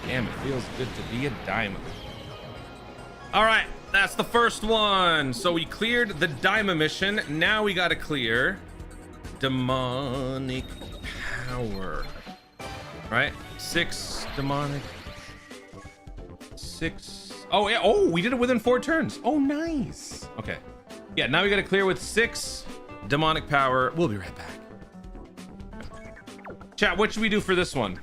Damn, it feels good to be a diamond. All right, that's the first one. So we cleared the diamond mission. Now we got to clear demonic power. Right? 6 demonic. 6. Oh, yeah. Oh, we did it within 4 turns. Oh, nice. Okay. Yeah, now we got to clear with 6 demonic power. We'll be right back. Chat, what should we do for this one?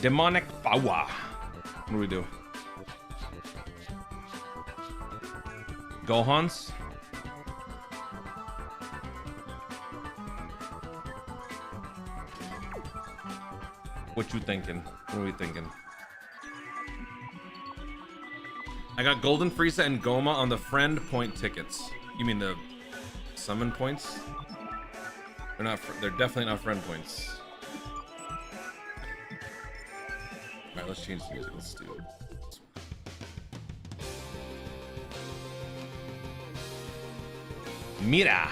Demonic power. What do we do? Gohans? What you thinking? What are we thinking? I got Golden Frieza and Goma on the friend point tickets. You mean the summon points? They're not. They're definitely not friend points. All right, let's change the music. Let's do it. Mira.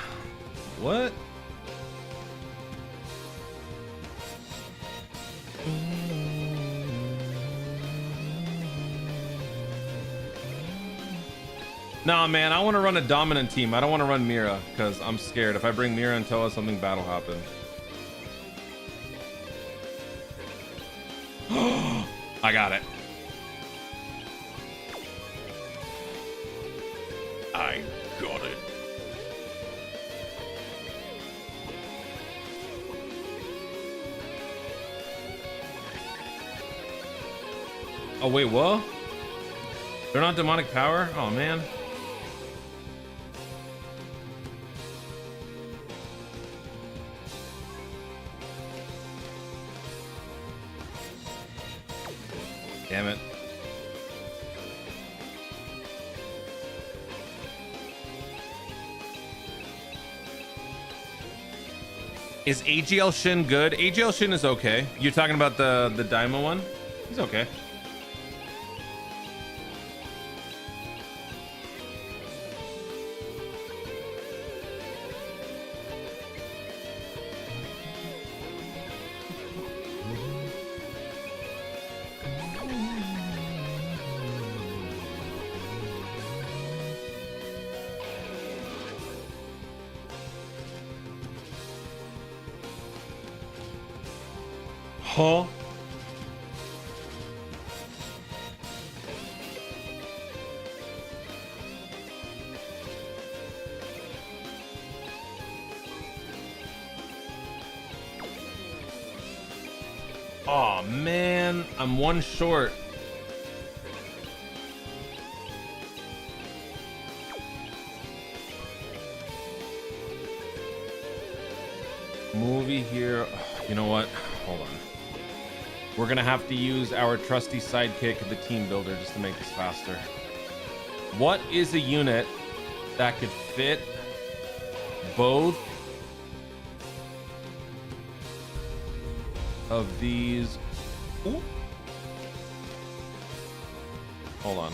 What? Nah, man, I want to run a dominant team. I don't want to run Mira because I'm scared. If I bring Mira and Toa, something bad will happen. I got it. I got it. Oh, wait, what? They're not demonic power? Oh, man. Damn it. Is AGL Shin good? AGL Shin is okay. You're talking about the Daima one? He's okay. Huh? Oh man, I'm one short. Movie here. You know what? Hold on. We're gonna have to use our trusty sidekick, the team builder, just to make this faster. What is a unit that could fit both of these? Ooh. Hold on.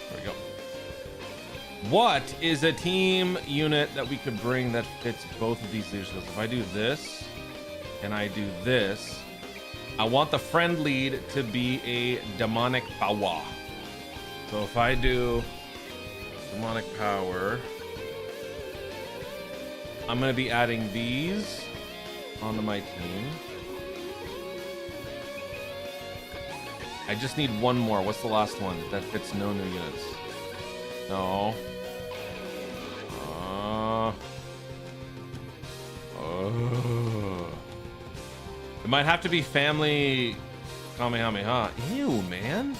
There we go. What is a team unit that we could bring that fits both of these leaders? If I do this and I do this, I want the friend lead to be a demonic power. So if I do demonic power, I'm going to be adding these onto my team. I just need one more. What's the last one that fits no new units? No. It might have to be family Kamehameha. Ew, man.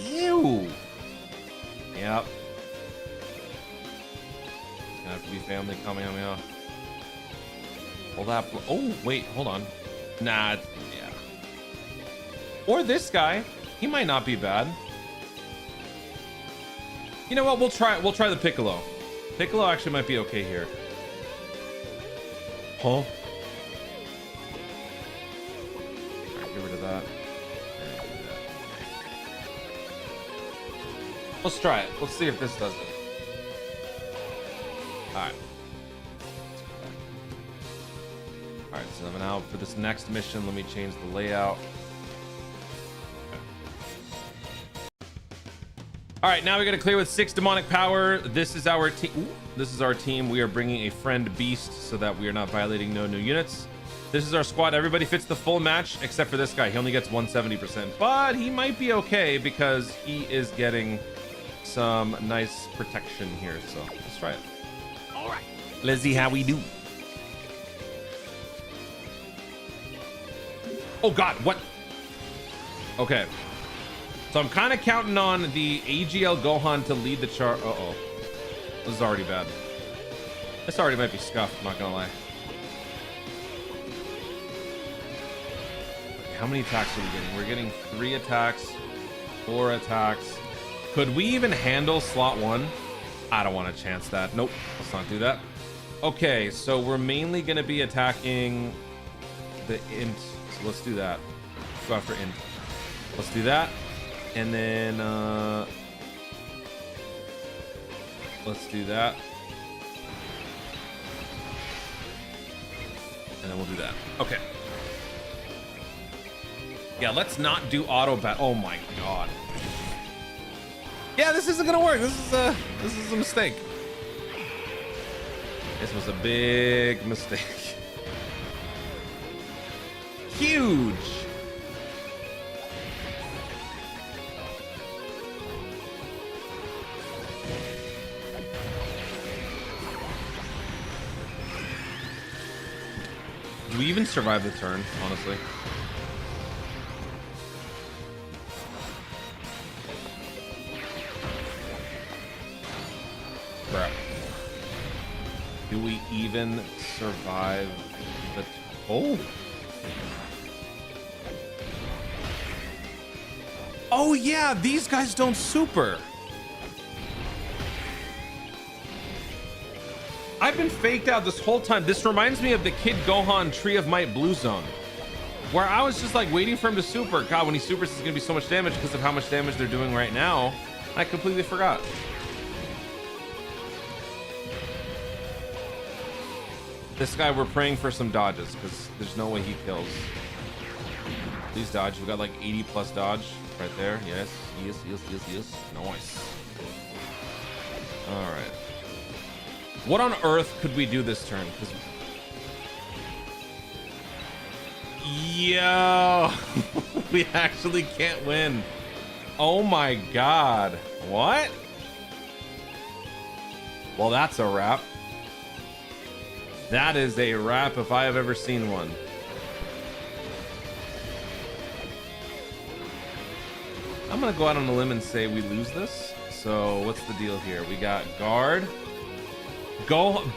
Ew. Yep. It's gonna have to be family Kamehameha. Hold that. Oh, wait, hold on. Nah, yeah. Or this guy. He might not be bad. You know what? We'll try the Piccolo. Piccolo actually might be okay here. Huh? All right, get rid of that. Let's try it. Let's see if this does it. Alright. Alright, so now for this next mission, let me change the layout. Alright, now we gotta clear with 6 demonic power. This is our team. This is our team. We are bringing a friend beast so that we are not violating no new units. This is our squad. Everybody fits the full match except for this guy. He only gets 170%, but he might be okay because he is getting some nice protection here. So let's try it. All right. Let's see how we do. Oh God, what? Okay. So I'm kind of counting on the AGL Gohan to lead the chart. Uh-oh. This is already bad. This already might be scuffed, I'm not gonna lie. Okay, how many attacks are we getting? We're getting 3 attacks, 4 attacks. Could we even handle slot 1? I don't want to chance that. Nope, let's not do that. Okay, so we're mainly gonna be attacking the int. So let's do that. Let's go after int. Let's do that. And then let's do that. And then we'll do that. Okay. Yeah, let's not do auto bat. Oh my God. Yeah, this isn't gonna work. This is a mistake. This was a big mistake. Huge. Do we even survive the turn, honestly? Crap. Do we even survive the... Oh! Oh yeah, these guys don't super! I've been faked out this whole time. This reminds me of the Kid Gohan Tree of Might Blue Zone, where I was just like waiting for him to super. God, when he supers, it's gonna be so much damage because of how much damage they're doing right now. I completely forgot. This guy, we're praying for some dodges because there's no way he kills. Please dodge. We got like 80 plus dodge right there. Yes, yes, yes, yes, yes. Nice. All right. What on earth could we do this turn? Yo, we actually can't win. Oh my God. What? Well, that's a wrap. That is a wrap if I have ever seen one. I'm gonna go out on a limb and say we lose this. So what's the deal here? We got guard.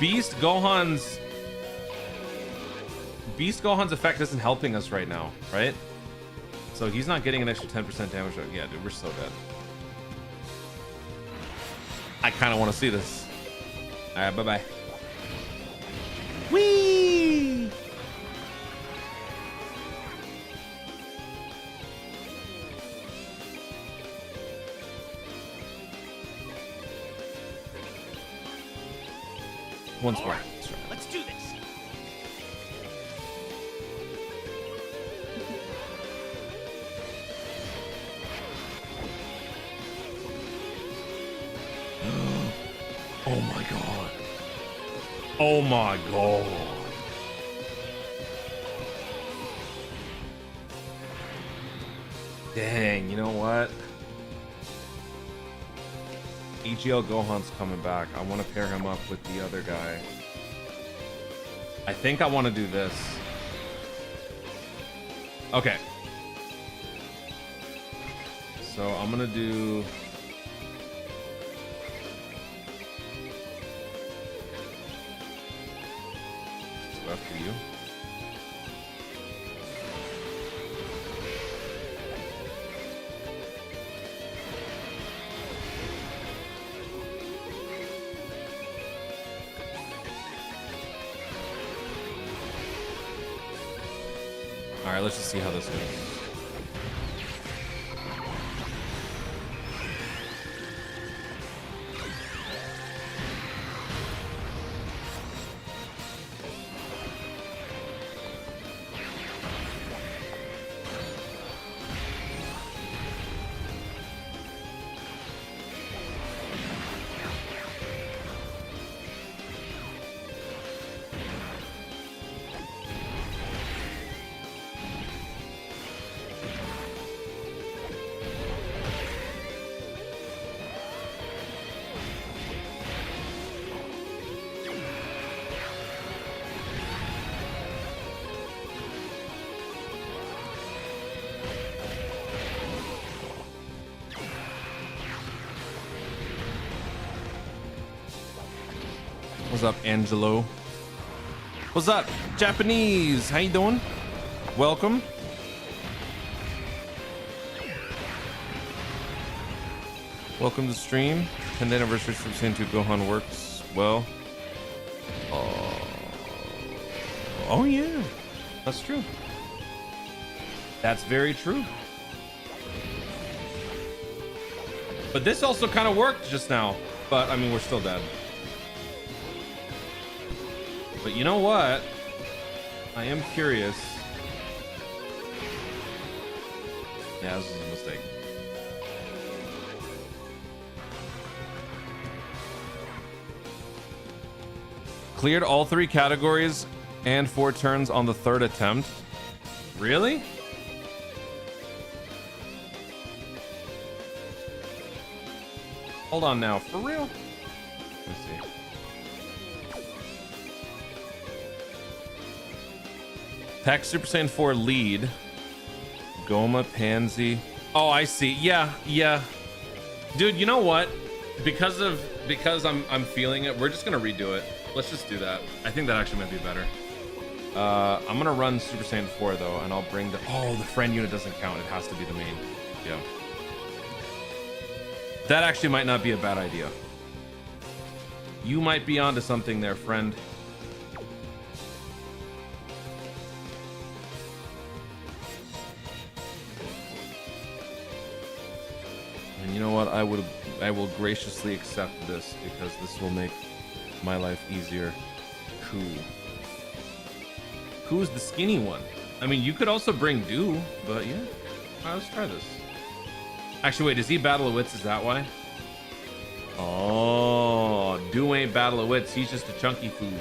Beast Gohan's effect isn't helping us right now, right? So he's not getting an extra 10% damage. Yeah, dude, we're so dead. I kind of want to see this. All right, bye-bye. Whee! Once more. Let's do this. Oh my God. Oh my God. Dang, you know what? EGL Gohan's coming back. I want to pair him up with the other guy. I think I want to do this. Okay. So I'm gonna do. So after you. All right, let's just see how this goes. What's up, Angelo? What's up, Japanese? How you doing? Welcome. Welcome to the stream. 10th anniversary of Saiyan 2 Gohan works well. Oh yeah, that's true. That's very true. But this also kind of worked just now. But I mean, we're still dead. But you know what? I am curious. Yeah, this is a mistake. Cleared all 3 categories and 4 turns on the 3rd attempt. Really? Hold on now, for real? Let me see. Pack Super Saiyan 4 lead. Goma, Pansy. Oh, I see. Yeah. Dude, you know what? Because I'm feeling it, we're just gonna redo it. Let's just do that. I think that actually might be better. I'm gonna run Super Saiyan 4 though, and I'll bring the friend unit doesn't count. It has to be the main. Yeah. That actually might not be a bad idea. You might be onto something there, friend. And you know what? I will graciously accept this because this will make my life easier. Who's the skinny one? I mean, you could also bring Do, but yeah. All right, let's try this. Actually, wait, does he Battle of Wits? Is that why? Oh, Do ain't Battle of Wits. He's just a chunky food.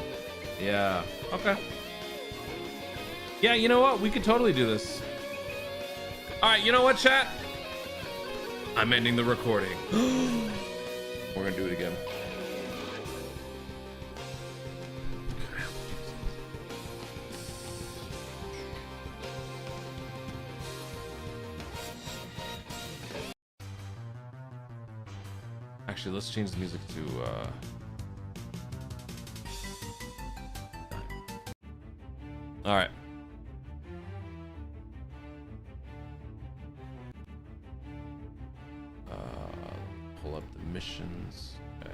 Yeah. Okay. Yeah, you know what? We could totally do this. All right, you know what, chat? I'm ending the recording. We're gonna do it again. Actually, let's change the music to all right. Pull up the missions. Okay.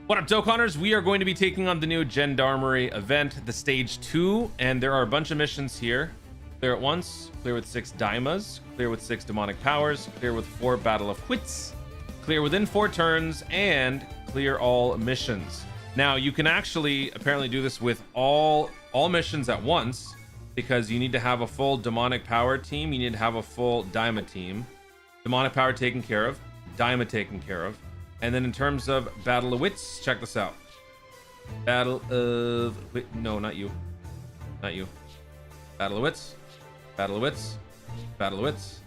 What up, Dokkaners? We are going to be taking on the new Gendarmerie event, the stage 2, and there are a bunch of missions here. Clear at once, clear with 6 Daimas, clear with 6 demonic powers, clear with 4 Battle of Wits, clear within 4 turns, and clear all missions. Now, you can actually apparently do this with all missions at once, because you need to have a full demonic power team, you need to have a full Daima team. Demonic power taken care of, Daima taken care of. And then in terms of Battle of Wits, check this out. Battle of no, not you. Not you. Battle of Wits. Battle of Wits. Battle of Wits.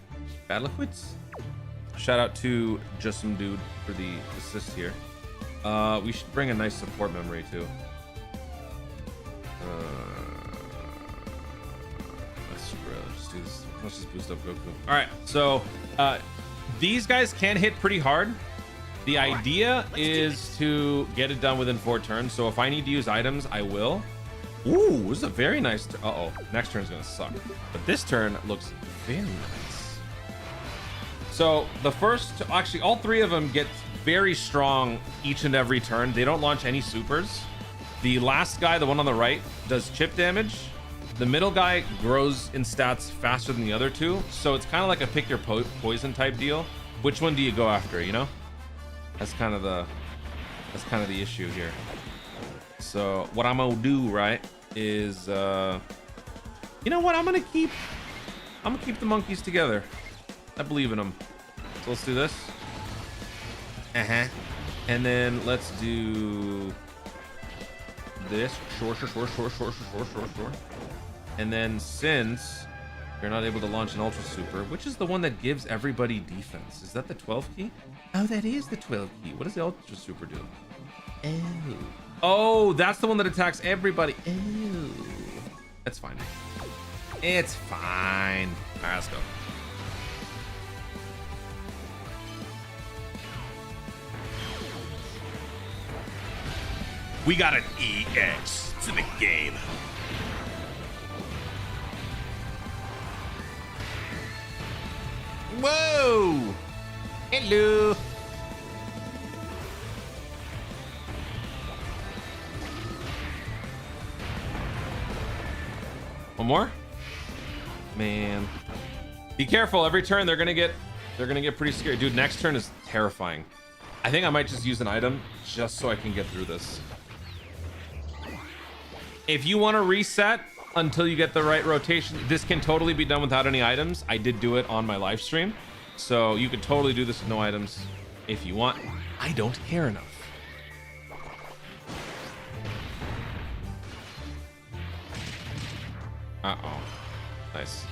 Battle of Wits. Shout out to Just Some Dude for the assist here. We should bring a nice support memory too. do this. Let's just boost up Goku. All right, so these guys can hit pretty hard. The idea is to get it done within 4 turns. So if I need to use items, I will. Ooh, this is a very nice. Uh-oh, next turn's gonna suck. But this turn looks very nice. So the first, actually, all 3 of them get very strong each and every turn. They don't launch any supers. The last guy, the one on the right, does chip damage. The middle guy grows in stats faster than the other 2. So it's kind of like a pick your poison type deal. Which one do you go after, you know? That's kind of the issue here. So what I'm gonna do, right, is you know what? I'm gonna keep the monkeys together. I believe in them. So let's do this. And then let's do this. Sure. And then since you're not able to launch an Ultra Super, which is the one that gives everybody defense. Is that the 12 key? Oh, that is the 12 key. What does the Ultra Super do? Oh, that's the one that attacks everybody. Oh, that's fine. It's fine. All right, let's go. We got an EX to the game. Whoa! Hello. One more? Man. Be careful, every turn they're gonna get pretty scared. Dude, next turn is terrifying. I think I might just use an item just so I can get through this. If you want to reset until you get the right rotation, this can totally be done without any items. I did do it on my live stream, so you could totally do this with no items if you want. I don't care enough. Uh-oh. Nice.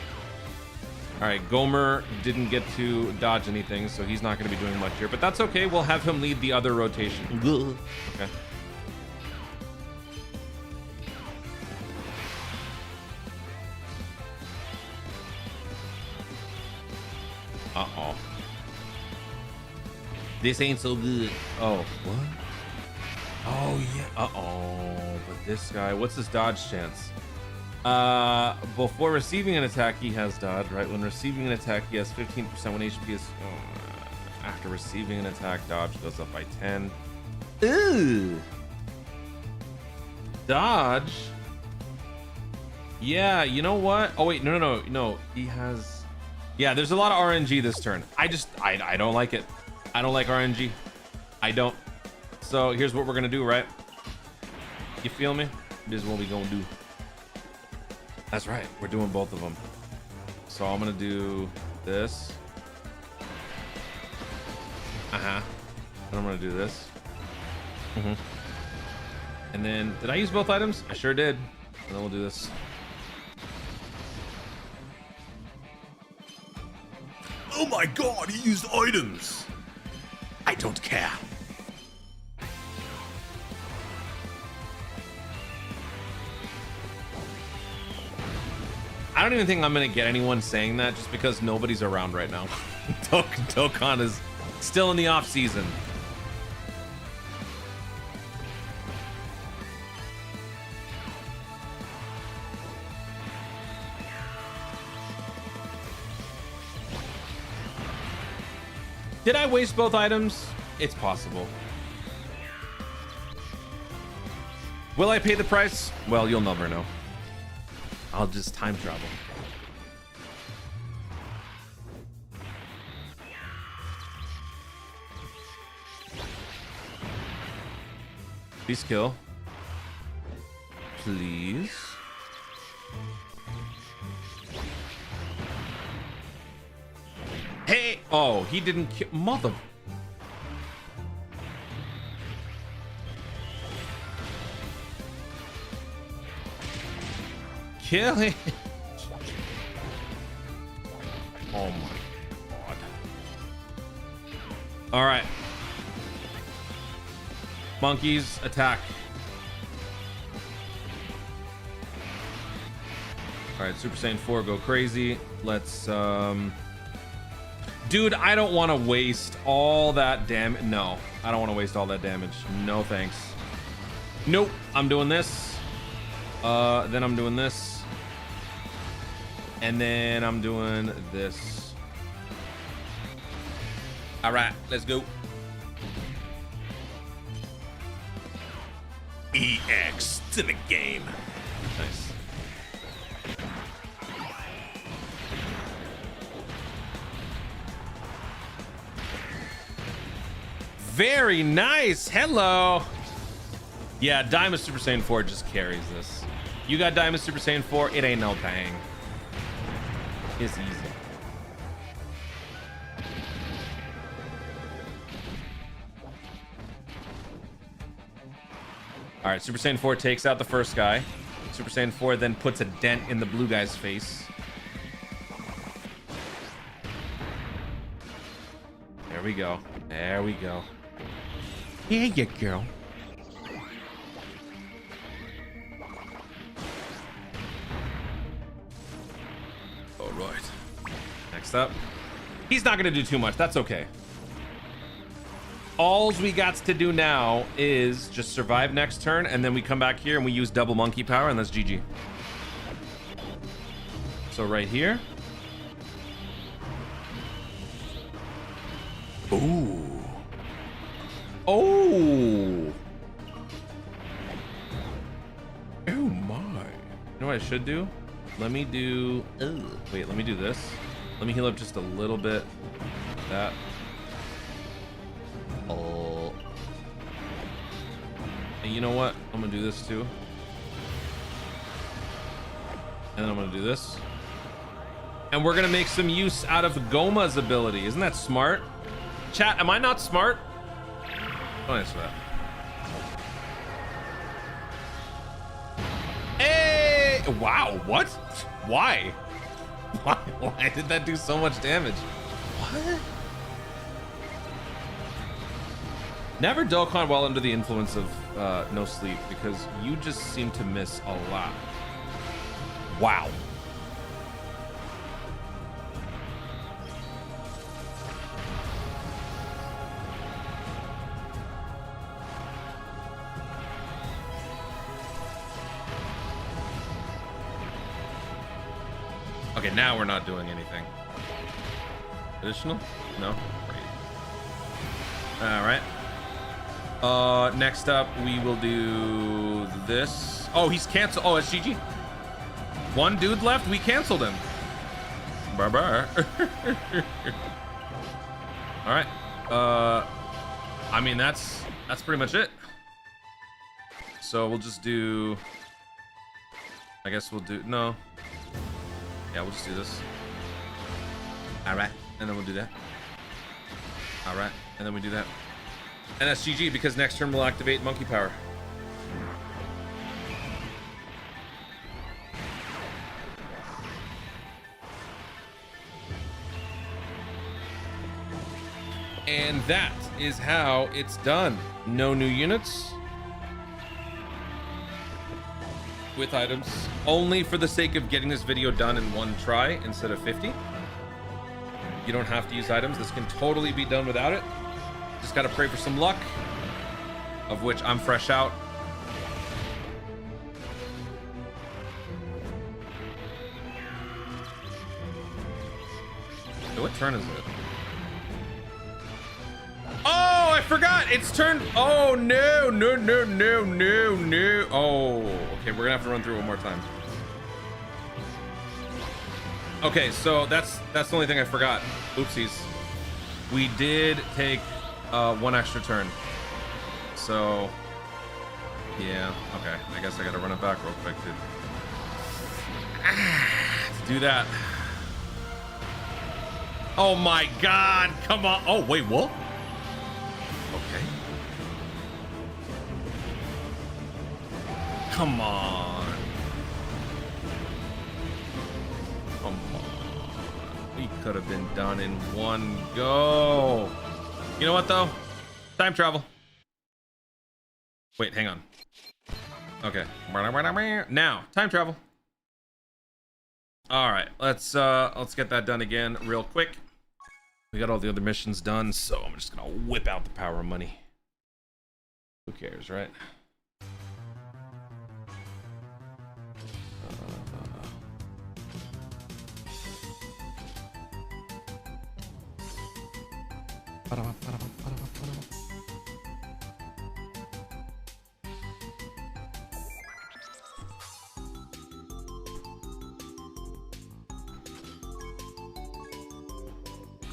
All right, Gomer didn't get to dodge anything, so he's not going to be doing much here, but that's okay. We'll have him lead the other rotation. Okay. Uh-oh. This ain't so good. Oh, what? Oh, yeah. Uh-oh. But this guy, what's his dodge chance? Before receiving an attack, he has dodge, right? When receiving an attack, he has 15% when HP is... after receiving an attack, dodge goes up by 10. Ooh. Dodge? Yeah, you know what? Oh, wait. No. He has... Yeah, there's a lot of RNG this turn. I don't like it. I don't like RNG. I don't. So here's what we're gonna do, right? You feel me? This is what we gonna do. That's right. We're doing both of them. So I'm gonna do this. And I'm gonna do this. And then, did I use both items? I sure did. And then we'll do this. Oh my god, he used items. I don't care. I don't even think I'm gonna get anyone saying that just because nobody's around right now. Dokkan is still in the off season. Did I waste both items? It's possible. Will I pay the price? Well, you'll never know. I'll just time travel. Please kill. Please. Hey! Oh, he didn't kill. Mother. Kill him. Oh my god. All right. Monkeys, attack. All right, Super Saiyan 4, go crazy. Let's, dude, I don't want to waste all that damage. No, I don't want to waste all that damage. No, thanks. Nope, I'm doing this. Then I'm doing this. And then I'm doing this. All right, let's go. EX to the game. Nice. Very nice. Hello. Yeah, Diamond Super Saiyan 4 just carries this. You got Diamond Super Saiyan 4, it ain't no thing. It's easy. All right, Super Saiyan 4 takes out the first guy. Super Saiyan 4 then puts a dent in the blue guy's face. There we go. There we go. Here you go. All right. Next up. He's not going to do too much. That's okay. Alls we got to do now is just survive next turn, and then we come back here and we use double monkey power, and that's GG. So right here. Ooh. Oh. Oh my. You know what I should do? Let me do... Wait, let me do this. Let me heal up just a little bit. That. Oh. And you know what? I'm gonna do this too. And then I'm gonna do this. And we're gonna make some use out of Goma's ability. Isn't that smart? Chat, am I not smart? Don't answer that. Hey! Wow, what? Why? Why did that do so much damage? What? Never Dokkan while under the influence of no sleep, because you just seem to miss a lot. Wow. Okay, now we're not doing anything. Additional? No? Great. All right. Next up, we will do this. Oh, he's canceled. Oh, it's GG. One dude left. We canceled him. Bye-bye. All right. I mean, that's pretty much it. So we'll just do... I guess we'll do... No. Yeah, we'll just do this. All right. And then we'll do that. All right. And then we do that. And that's GG, because next turn we'll activate monkey power. And that is how it's done. No new units. With items. Only for the sake of getting this video done in one try instead of 50. You don't have to use items. This can totally be done without it. Just gotta pray for some luck, of which I'm fresh out. So what turn is it? Oh, I forgot. It's turned. Oh, no, no, no, no, no, no. Oh, okay. We're gonna have to run through it one more time. Okay, so that's the only thing I forgot. Oopsies. We did take one extra turn. So, yeah. Okay. I guess I gotta run it back real quick, dude. To do that. Oh my God! Come on. Oh wait, what? Okay. Come on. Come on. We could have been done in one go. You know what though? Time travel. Wait, hang on. Okay. Now, time travel. All right, let's get that done again real quick. We got all the other missions done, so I'm just gonna whip out the power of money. Who cares, right?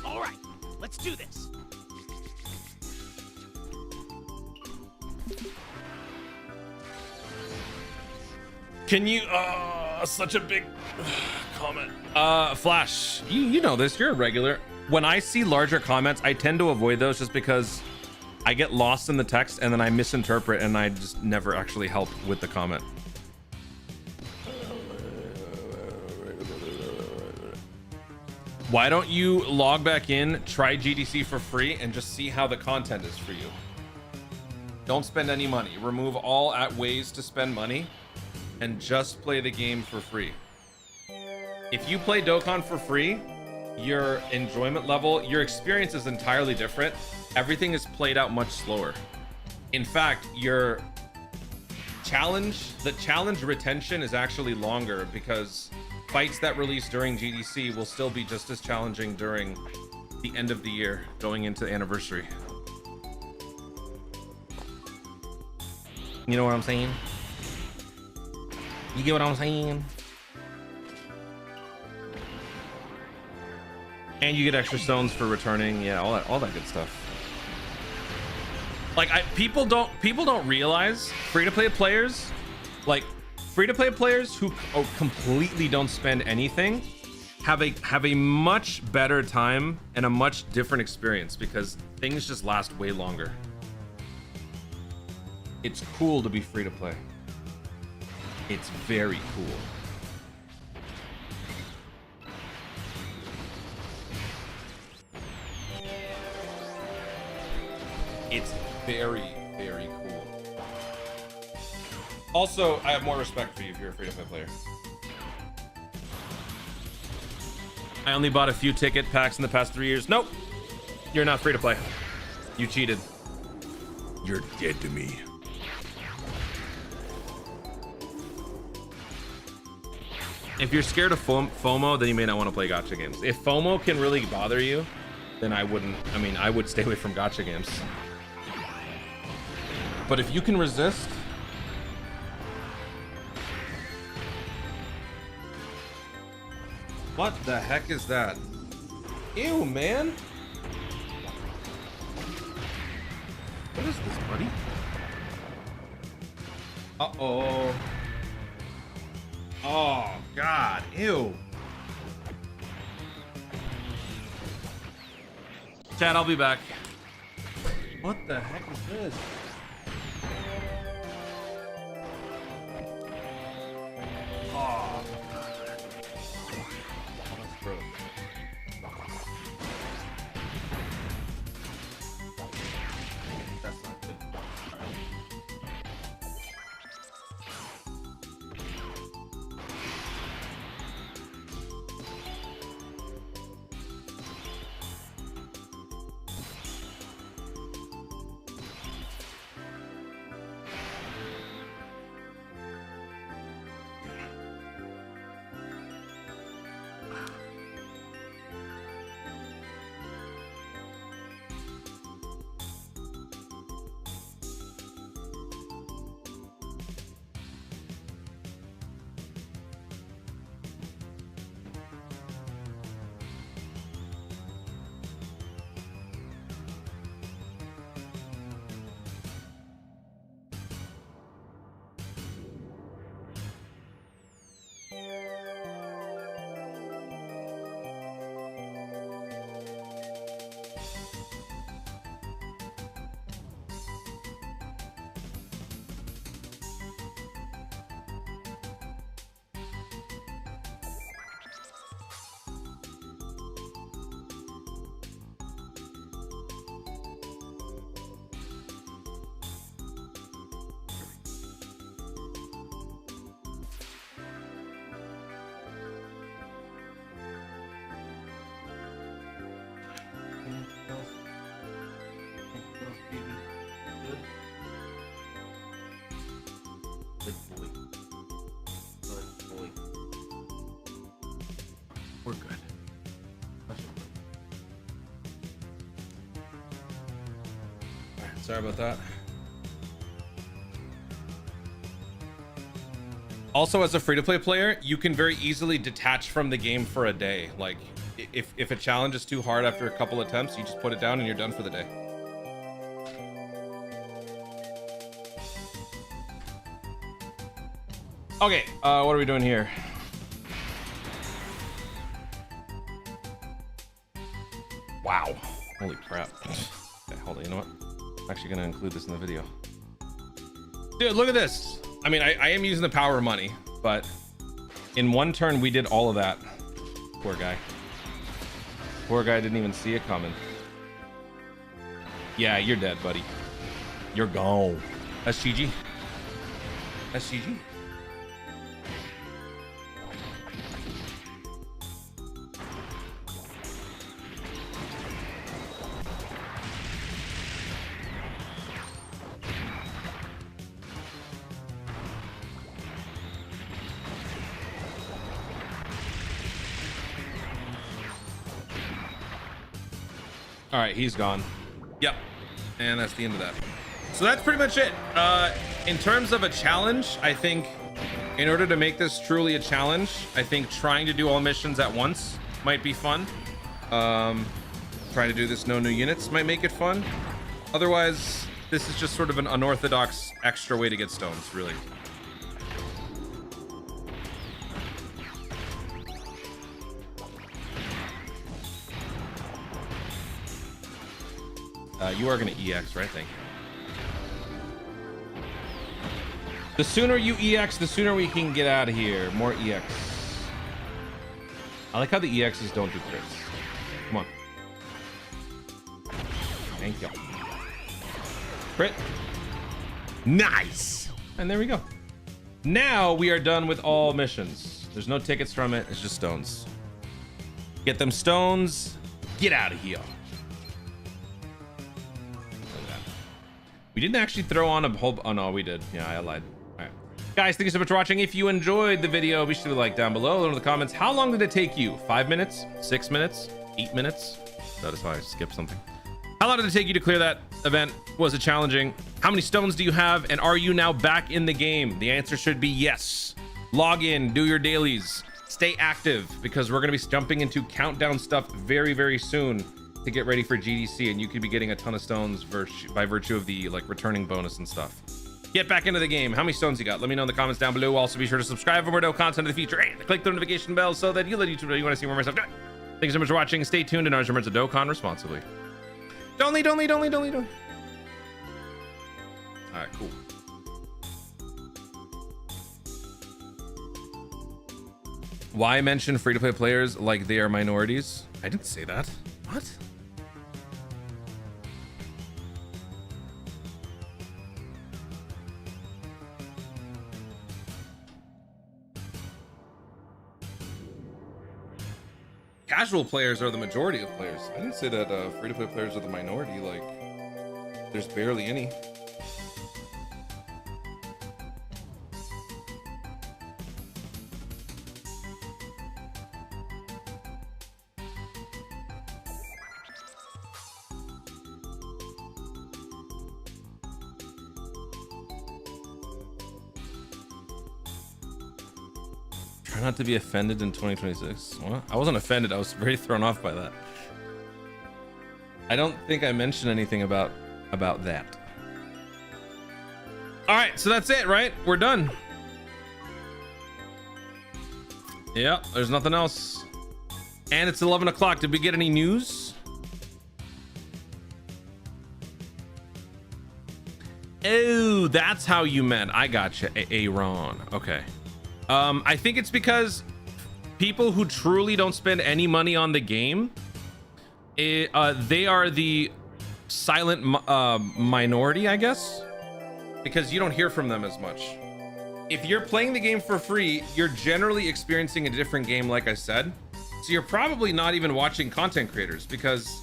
All right, let's do this. Can you such a big comment. Flash, you know this, you're a regular. When I see larger comments, I tend to avoid those just because I get lost in the text and then I misinterpret and I just never actually help with the comment. Why don't you log back in, try GDC for free, and just see how the content is for you? Don't spend any money. Remove all ways to spend money and just play the game for free. If you play Dokkan for free, your enjoyment level, your experience is entirely different. Everything is played out much slower. In fact, the challenge retention is actually longer because fights that release during GDC will still be just as challenging during the end of the year going into the anniversary. You know what I'm saying? You get what I'm saying? And you get extra stones for returning. Yeah, all that good stuff. Like people don't realize free-to-play players, like free-to-play players who completely don't spend anything have a much better time and a much different experience because things just last way longer. It's cool to be free to play. It's very cool. It's very, very cool. Also, I have more respect for you if you're a free-to-play player. I only bought a few ticket packs in the past 3 years. Nope. You're not free-to-play. You cheated. You're dead to me. If you're scared of FOMO, then you may not want to play gacha games. If FOMO can really bother you, then I would stay away from gacha games. But if you can resist, what the heck is that? Ew, man. What is this, buddy? Uh-oh. Oh, God. Ew. Chad, I'll be back. What the heck is this? Oh, God. That's gross. That's not good. Sorry about that. Also, as a free-to-play player, you can very easily detach from the game for a day. Like, if a challenge is too hard after a couple attempts, you just put it down and you're done for the day. Okay, what are we doing here? Wow, holy crap. Okay, hold on, you know what? I'm actually gonna include this in the video. Dude, look at this. I mean, I am using the power of money, but in one turn, we did all of that. Poor guy. Poor guy didn't even see it coming. Yeah, you're dead, buddy. You're gone. That's GG. That's GG. All right, he's gone. Yep. And that's the end of that. So that's pretty much it. In terms of a challenge, I think in order to make this truly a challenge, I think trying to do all missions at once might be fun. Trying to do this no new units might make it fun. Otherwise, this is just sort of an unorthodox extra way to get stones, really. You are going to EX, right? Thank you. The sooner you EX, the sooner we can get out of here. More EX. I like how the EXs don't do crits. Come on. Thank you. Crit. Nice. And there we go. Now we are done with all missions. There's no tickets from it. It's just stones. Get them stones. Get out of here. We didn't actually throw on a whole... Oh, no, we did. Yeah, I lied. All right. Guys, thank you so much for watching. If you enjoyed the video, be sure to like down below. Let in the comments. How long did it take you? 5 minutes? 6 minutes? 8 minutes? Notice how I skipped something. How long did it take you to clear that event? Was it challenging? How many stones do you have? And are you now back in the game? The answer should be yes. Log in. Do your dailies. Stay active, because we're going to be jumping into countdown stuff very, very soon to get ready for GDC, and you could be getting a ton of stones by virtue of the like returning bonus and stuff. Get back into the game. How many stones you got? Let me know in the comments down below. Also, be sure to subscribe for more dope content in the future and click the notification bell so that you let YouTube know you want to see more of my stuff. Thank you so much for watching. Stay tuned, and remember to Dokkan responsibly. Don't leave. All right, cool. Why mention free-to-play players like they are minorities? I didn't say that. What? Casual players are the majority of players. I didn't say that free-to-play players are the minority. Like, there's barely any. Try not to be offended in 2026. What? I wasn't offended. I was very thrown off by that. I don't think I mentioned anything about that. All right, so that's it, right? We're done. Yeah, there's nothing else. And it's 11 o'clock. Did we get any news? Oh, that's how you meant. I gotcha. Aaron. Okay. I think it's because people who truly don't spend any money on the game, they are the silent minority, I guess, because you don't hear from them as much. If you're playing the game for free, you're generally experiencing a different game, like I said. So you're probably not even watching content creators, because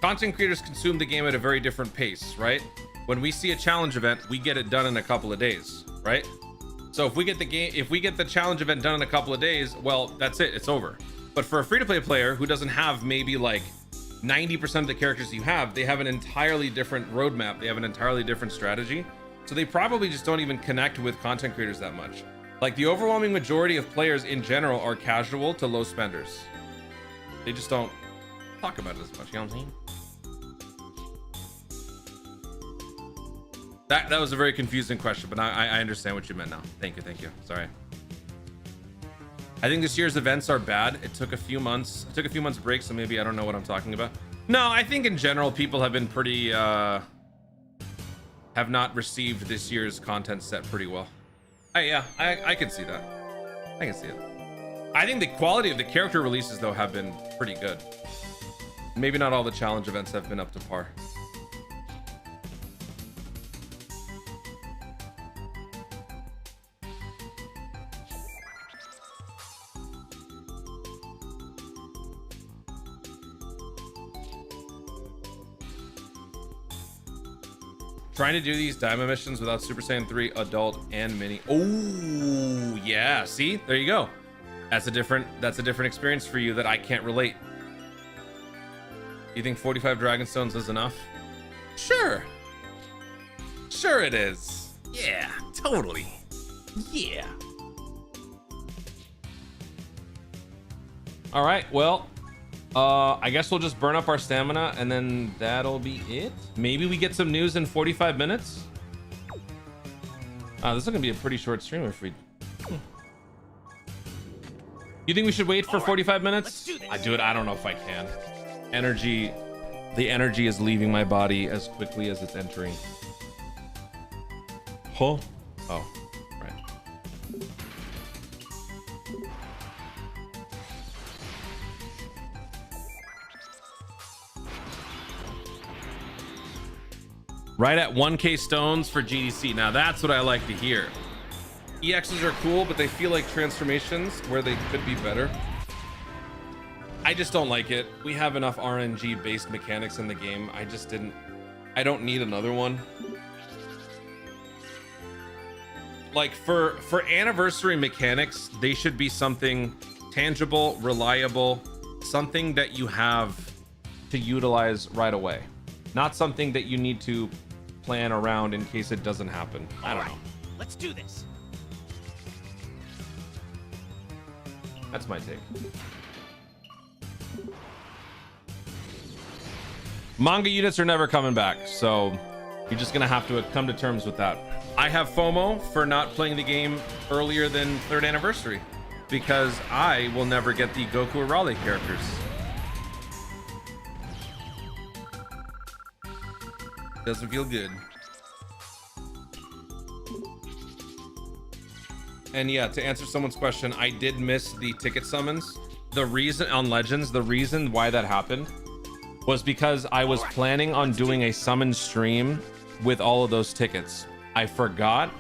content creators consume the game at a very different pace, right? When we see a challenge event, we get it done in a couple of days, right? So if we get the challenge event done in a couple of days, well, that's it, it's over. But for a free-to-play player who doesn't have maybe like 90% of the characters you have, they have an entirely different roadmap. They have an entirely different strategy. So they probably just don't even connect with content creators that much. Like the overwhelming majority of players in general are casual to low spenders. They just don't talk about it as much, you know what I'm saying? That was a very confusing question, but I understand what you meant now. Thank you. Sorry. I think this year's events are bad. It took a few months break, so maybe I don't know what I'm talking about. No, I think in general people have been pretty have not received this year's content set pretty well. I can see that. I can see it. I think the quality of the character releases though have been pretty good. Maybe not all the challenge events have been up to par. Trying to do these diamond missions without Super Saiyan 3 adult and mini. Oh yeah, see, there you go. That's a different experience for you that I can't relate. You think 45 Dragon Stones is enough? Sure it is. Yeah, totally. Yeah. All right, well, I guess we'll just burn up our stamina and then that'll be it. Maybe we get some news in 45 minutes. This is gonna be a pretty short stream if we. You think we should wait for 45 minutes? I do it. I don't know if I can. The energy is leaving my body as quickly as it's entering. Huh? Oh, right. Right at 1K stones for GDC. Now that's what I like to hear. EXs are cool, but they feel like transformations where they could be better. I just don't like it. We have enough RNG based mechanics in the game. I don't need another one. Like for anniversary mechanics, they should be something tangible, reliable, something that you have to utilize right away. Not something that you need to plan around in case it doesn't happen. I don't know. Let's do this. That's my take. Manga units are never coming back, so you're just gonna have to come to terms with that. I have FOMO for not playing the game earlier than 3rd anniversary because I will never get the Goku or Raleigh characters. Doesn't feel good. And yeah, to answer someone's question, I did miss the ticket summons. The reason on Legends, the reason why that happened was because I was planning on doing a summon stream with all of those tickets. I forgot.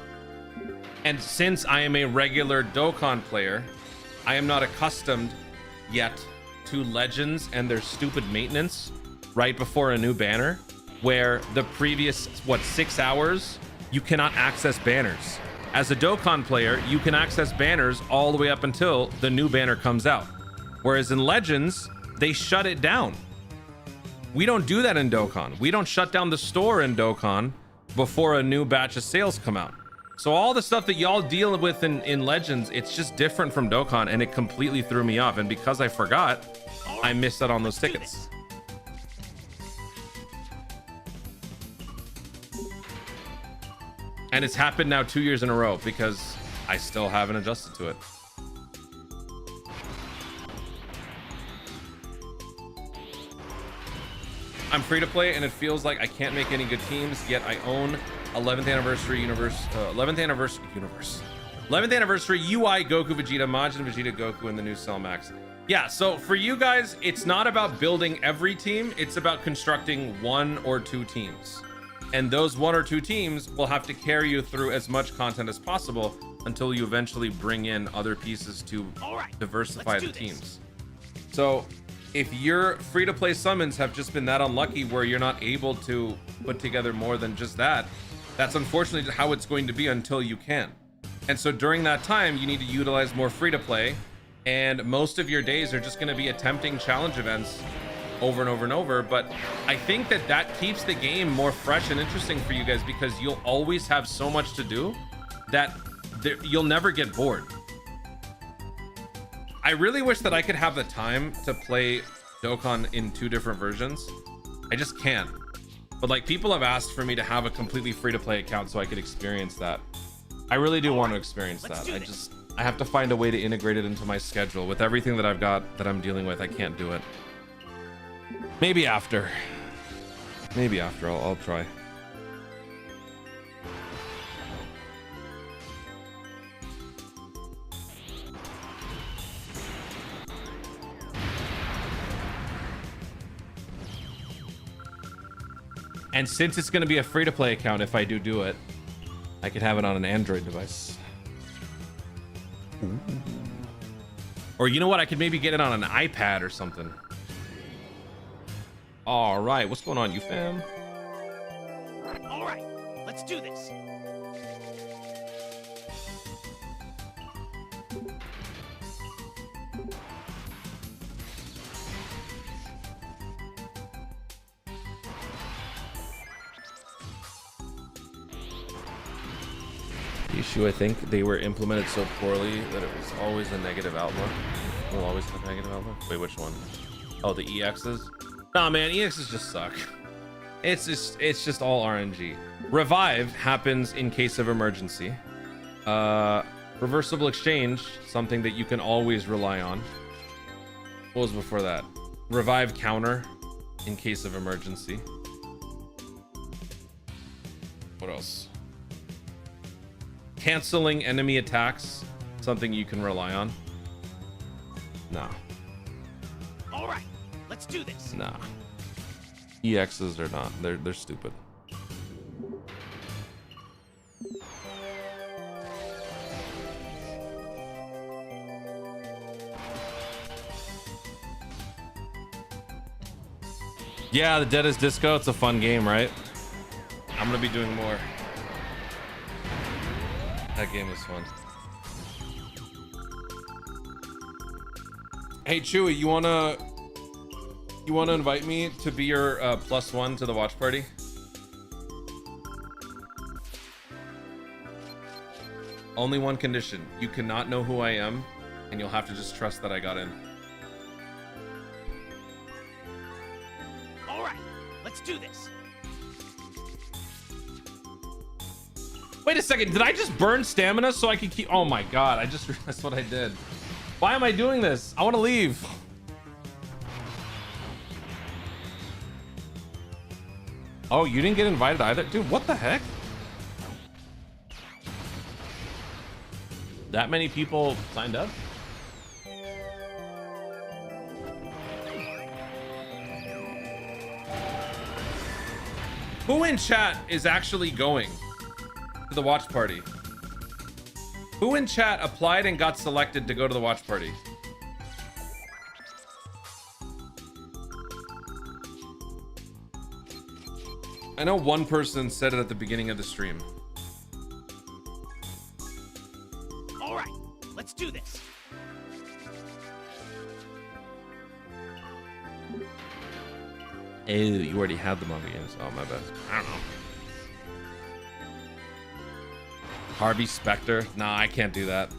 And since I am a regular Dokkan player, I am not accustomed yet to Legends and their stupid maintenance right before a new banner, where the previous, 6 hours, you cannot access banners. As a Dokkan player, you can access banners all the way up until the new banner comes out. Whereas in Legends, they shut it down. We don't do that in Dokkan. We don't shut down the store in Dokkan before a new batch of sales come out. So all the stuff that y'all deal with in Legends, it's just different from Dokkan, and it completely threw me off. And because I forgot, I missed out on those tickets. And it's happened now 2 years in a row because I still haven't adjusted to it. I'm free to play and it feels like I can't make any good teams, yet I own 11th anniversary universe, 11th anniversary UI Goku Vegeta, Majin Vegeta Goku, and the new Cell Max. Yeah, so for you guys, it's not about building every team, it's about constructing 1 or 2 teams. And those 1 or 2 teams will have to carry you through as much content as possible until you eventually bring in other pieces to diversify the teams. So if your free-to-play summons have just been that unlucky where you're not able to put together more than just that, that's unfortunately how it's going to be until you can. And so during that time, you need to utilize more free-to-play, and most of your days are just going to be attempting challenge events over and over and over. But I think that that keeps the game more fresh and interesting for you guys, because you'll always have so much to do that you'll never get bored. I really wish that I could have the time to play Dokkan in 2 different versions. I just can't. But like, people have asked for me to have a completely free-to-play account so I could experience that. I really do want to experience that. I have to find a way to integrate it into my schedule. With everything that I've got that I'm dealing with, I can't do it. Maybe after. Maybe after. I'll try. And since it's going to be a free-to-play account, if I do it, I could have it on an Android device. Ooh. Or you know what? I could maybe get it on an iPad or something. All right, what's going on, you fam? All right, let's do this. Issue, I think they were implemented so poorly that it was always a negative outlook. Will always have a negative outlook. Wait, which one? Oh, the EXs? Nah, man, EXs just suck. It's just all RNG. Revive happens in case of emergency. Reversible exchange, something that you can always rely on. What was before that? Revive counter in case of emergency. What else? Canceling enemy attacks, something you can rely on. Nah. All right, let's do this. Nah. EXs are not. They're stupid. Yeah, the Dead is Disco. It's a fun game, right? I'm gonna be doing more. That game was fun. Hey Chewy, you wanna invite me to be your +1 to the watch party? Only one condition: you cannot know who I am, and you'll have to just trust that I got in. All right, let's do this. Wait a second, did I just burn stamina so I could keep... Oh my god, I just realized what I did. Why am I doing this? I want to leave. Oh, you didn't get invited either? Dude, what the heck? That many people signed up? Who in chat is actually going to the watch party? Who in chat applied and got selected to go to the watch party? I know one person said it at the beginning of the stream. All right, let's do this. Oh, you already had the manga games. Oh, my bad. I don't know. Harvey Specter? Nah, I can't do that.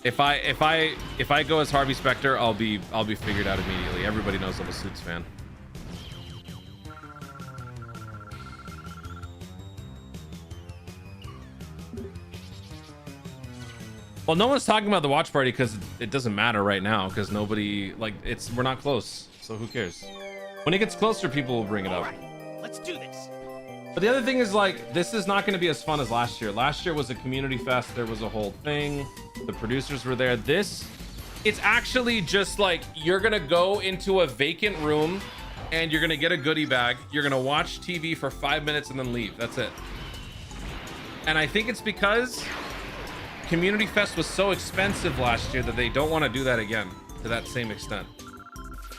If I go as Harvey Specter, I'll be figured out immediately. Everybody knows I'm a Suits fan. Well, no one's talking about the watch party because it doesn't matter right now, because nobody, like, we're not close, so who cares? When it gets closer, people will bring it up. All right, let's do this. But the other thing is, like, this is not going to be as fun as last year. Last year was a community fest. There was a whole thing. The producers were there. It's actually just like you're going to go into a vacant room and you're going to get a goodie bag. You're going to watch TV for 5 minutes and then leave. That's it. And I think it's because Community Fest was so expensive last year that they don't want to do that again to that same extent.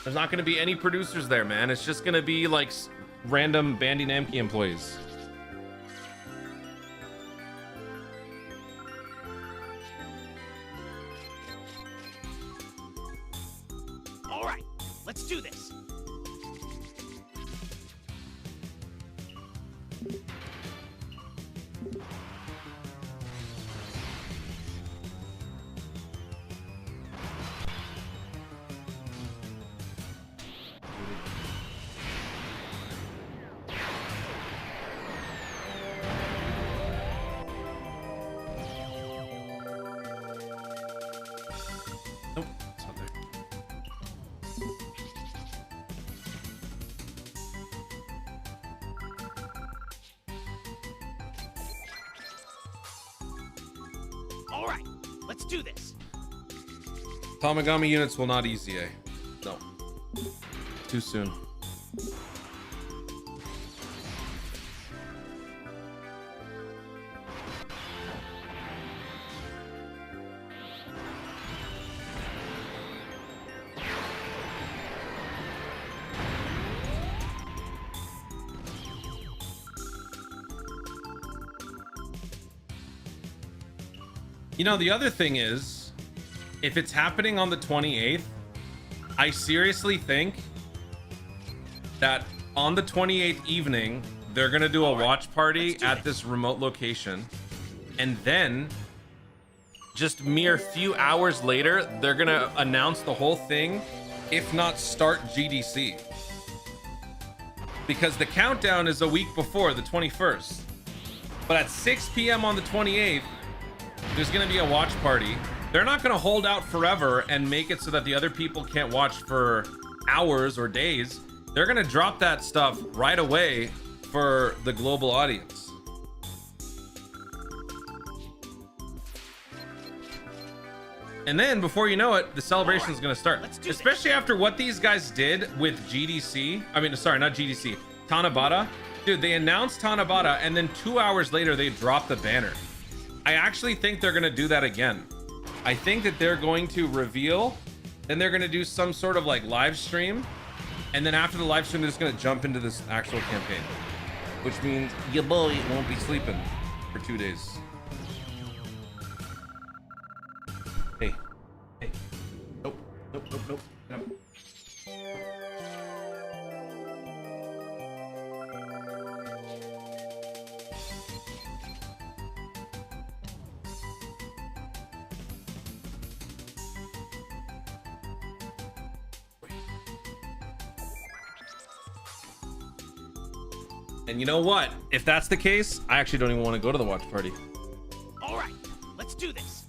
There's not going to be any producers there, man. It's just going to be like random Bandai Namco employees. All right, let's do this. Nope, it's not there. All right, let's do this. Tamagami units will not EZA. No. Too soon. You know, the other thing is, if it's happening on the 28th, I seriously think that on the 28th evening, they're going to do a watch party at this remote location. And then, just mere few hours later, they're going to announce the whole thing, if not start GDC. Because the countdown is a week before, the 21st. But at 6 p.m. on the 28th, there's going to be a watch party. They're not going to hold out forever and make it so that the other people can't watch for hours or days. They're going to drop that stuff right away for the global audience. And then before you know it, the celebration is going to start. Especially after what these guys did with GDC. I mean, sorry, not GDC. Tanabata. Dude, they announced Tanabata and then 2 hours later, they dropped the banner. I actually think they're going to do that again. I think that they're going to reveal, then they're going to do some sort of like live stream. And then after the live stream, they're just going to jump into this actual campaign, which means your boy won't be sleeping for 2 days. Hey, hey, nope, nope, nope, nope. Nope. And you know what? If that's the case, I actually don't even want to go to the watch party. All right, let's do this.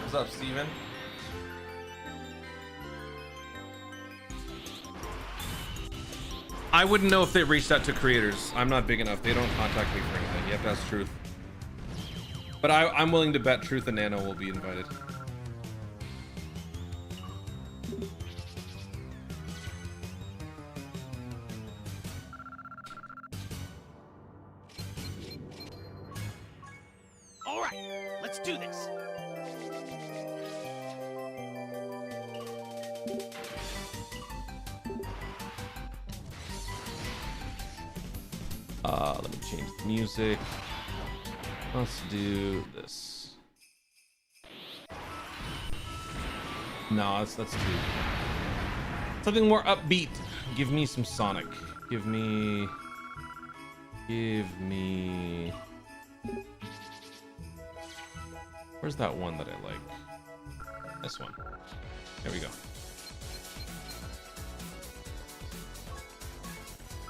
What's up, Steven? I wouldn't know if they reached out to creators. I'm not big enough. They don't contact me for anything. You have to ask Truth. But I'm willing to bet Truth and Nano will be invited. All right, let's do this. Let me change the music. Let's do this. No, that's too. Something more upbeat. Give me some Sonic. Give me. Where's that one that I like? This one. There we go.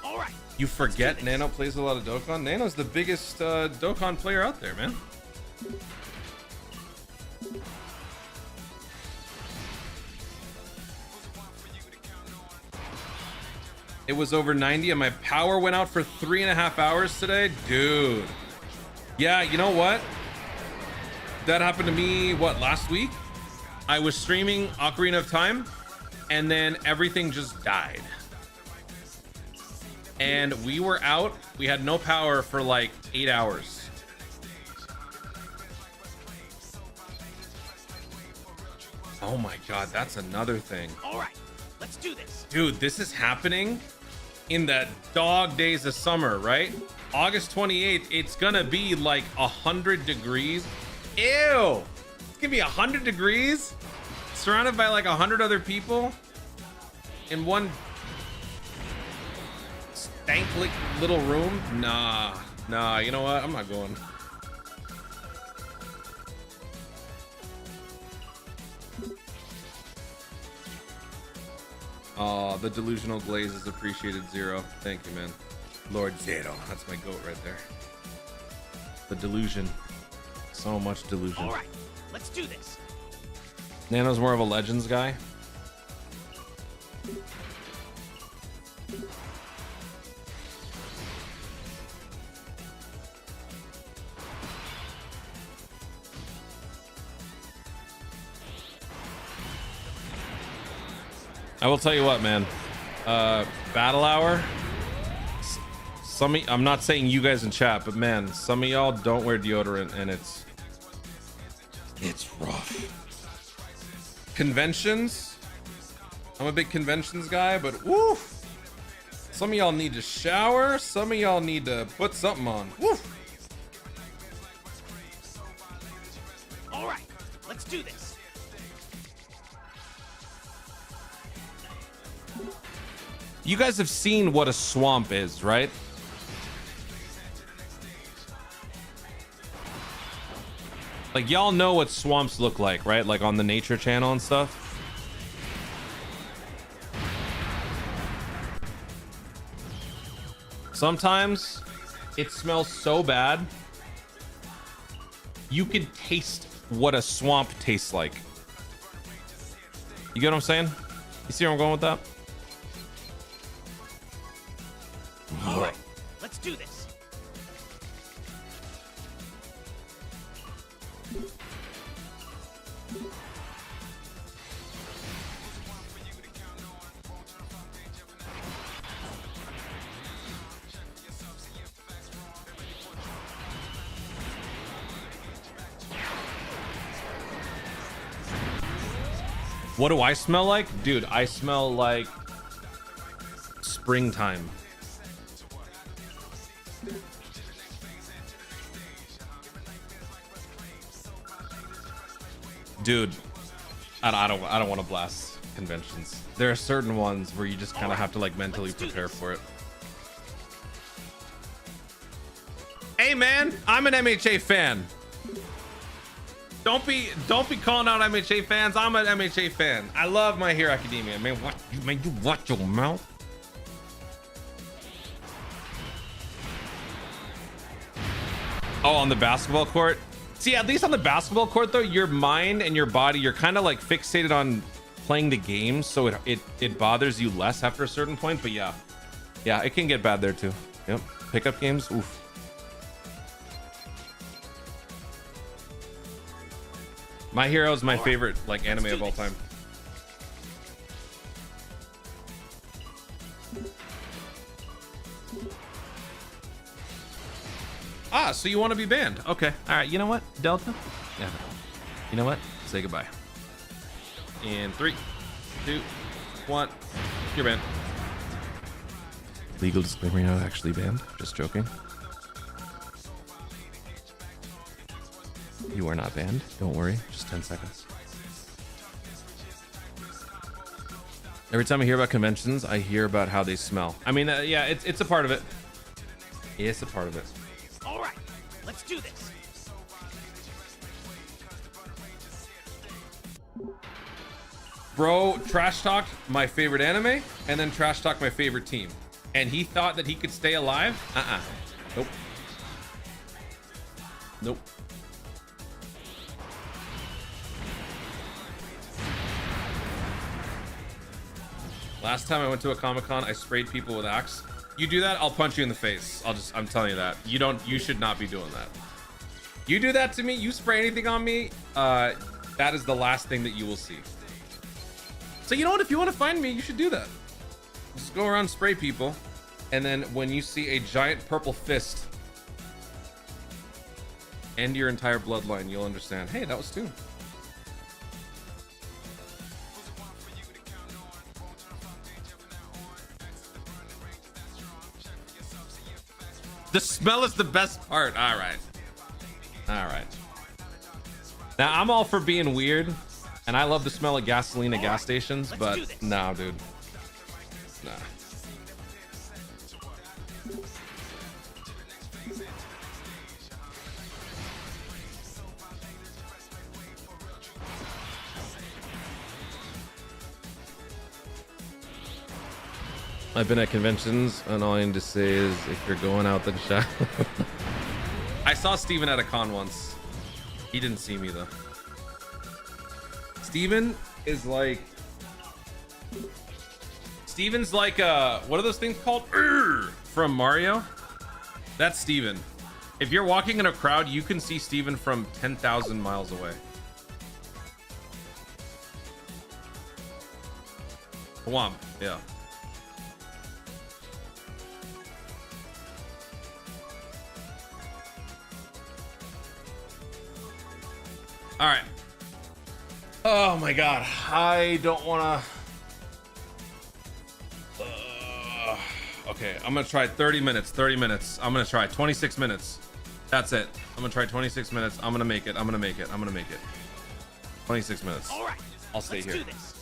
All right. You forget Nano plays a lot of Dokkan? Nano's the biggest Dokkan player out there, man. It was over 90 and my power went out for 3.5 hours today. Dude. Yeah, you know what? That happened to me, what, last week? I was streaming Ocarina of Time and then everything just died. And we were out. We had no power for like 8 hours. Oh my God, that's another thing. All right, let's do this. Dude, this is happening in the dog days of summer, right? August 28th, it's gonna be like 100 degrees. Ew! It's gonna be 100 degrees, surrounded by like 100 other people in one stank little room. Nah, you know what? I'm not going. Oh, the delusional glaze is appreciated, Zero. Thank you, man. Lord Zero. That's my goat right there. The delusion. So much delusion. All right, let's do this. Nano's more of a Legends guy. I will tell you what, man. Battle hour. I'm not saying you guys in chat, but man, some of y'all don't wear deodorant, and it's rough. Conventions. I'm a big conventions guy, but woo. Some of y'all need to shower. Some of y'all need to put something on. Woo. All right, let's do this. You guys have seen what a swamp is, right? Like, y'all know what swamps look like, right? Like on the nature channel and stuff. Sometimes it smells so bad you can taste what a swamp tastes like. You get what I'm saying? You see where I'm going with that? All right, let's do this. What do I smell like? Dude, I smell like springtime. Dude, I don't want to blast conventions. There are certain ones where you just kind of have to like mentally prepare for it. Hey man, I'm an MHA fan. Don't be calling out MHA fans. I'm an MHA fan. I love My Hero Academia. Man, you watch your mouth. Oh, on the basketball court. See, at least on the basketball court though, your mind and your body, you're kind of like fixated on playing the game, so it bothers you less after a certain point. But yeah, it can get bad there too. Yep, pickup games. Oof. My Hero is my favorite like anime of all time. Ah, so you want to be banned? Okay. All right. You know what, Delta? Yeah. You know what? Say goodbye. In 3, 2, 1. You're banned. Legal disclaimer: you're not actually banned. Just joking. You are not banned. Don't worry. Just 10 seconds. Every time I hear about conventions, I hear about how they smell. I mean, yeah, it's a part of it. It's a part of it. All right, let's do this. Bro trash talked my favorite anime and then trash talked my favorite team. And he thought that he could stay alive? Nope. Nope. Last time I went to a Comic-Con, I sprayed people with Axe. You do that, I'll punch you in the face. I'm telling you that. You should not be doing that. You do that to me, you spray anything on me, that is the last thing that you will see. So you know what, if you want to find me, you should do that. Just go around, spray people, and then when you see a giant purple fist end your entire bloodline, you'll understand, hey, that was Toon. The smell is the best part. All right. All right. Now, I'm all for being weird, and I love the smell of gasoline at gas stations, but no, dude. Nah. I've been at conventions, and all I need to say is if you're going out the shop. I saw Steven at a con once. He didn't see me though. Steven's like what are those things called? From Mario? That's Steven. If you're walking in a crowd, you can see Steven from 10,000 miles away. Whomp, yeah. All right. Oh my God. I don't want to. Okay, I'm gonna try 30 minutes. 30 minutes. I'm gonna try 26 minutes. That's it. I'm gonna try 26 minutes. I'm gonna make it. I'm gonna make it. I'm gonna make it. 26 minutes. All right. I'll stay here. Do this.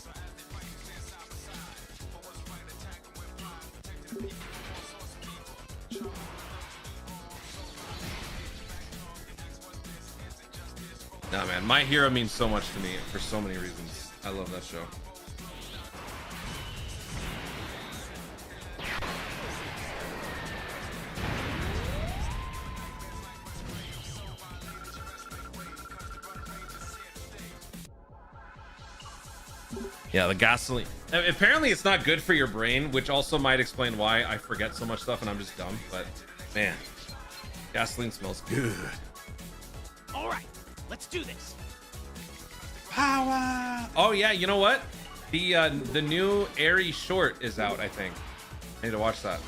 Nah, man, My Hero means so much to me for so many reasons. I love that show. Yeah, the gasoline. Apparently, it's not good for your brain, which also might explain why I forget so much stuff and I'm just dumb. But man, gasoline smells good. All right. Let's do this. Power. Oh yeah, you know what? The new Airy short is out, I think. I need to watch that.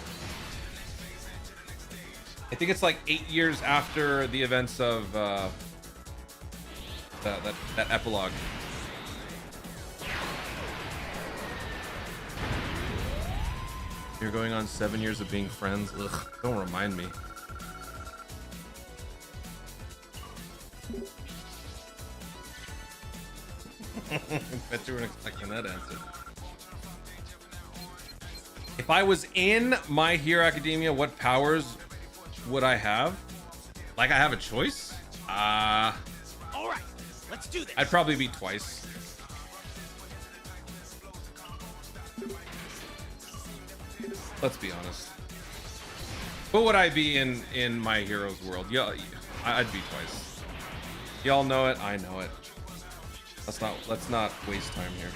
I think it's like 8 years after the events of that epilogue. You're going on 7 years of being friends. Ugh, don't remind me. Bet you weren't expecting that answer. If I was in My Hero Academia, what powers would I have? Like I have a choice? All right, let's do this. I'd probably be twice. Let's be honest. What would I be in My Hero's world? Yeah, I'd be twice. Y'all know it. I know it. Let's not waste time here.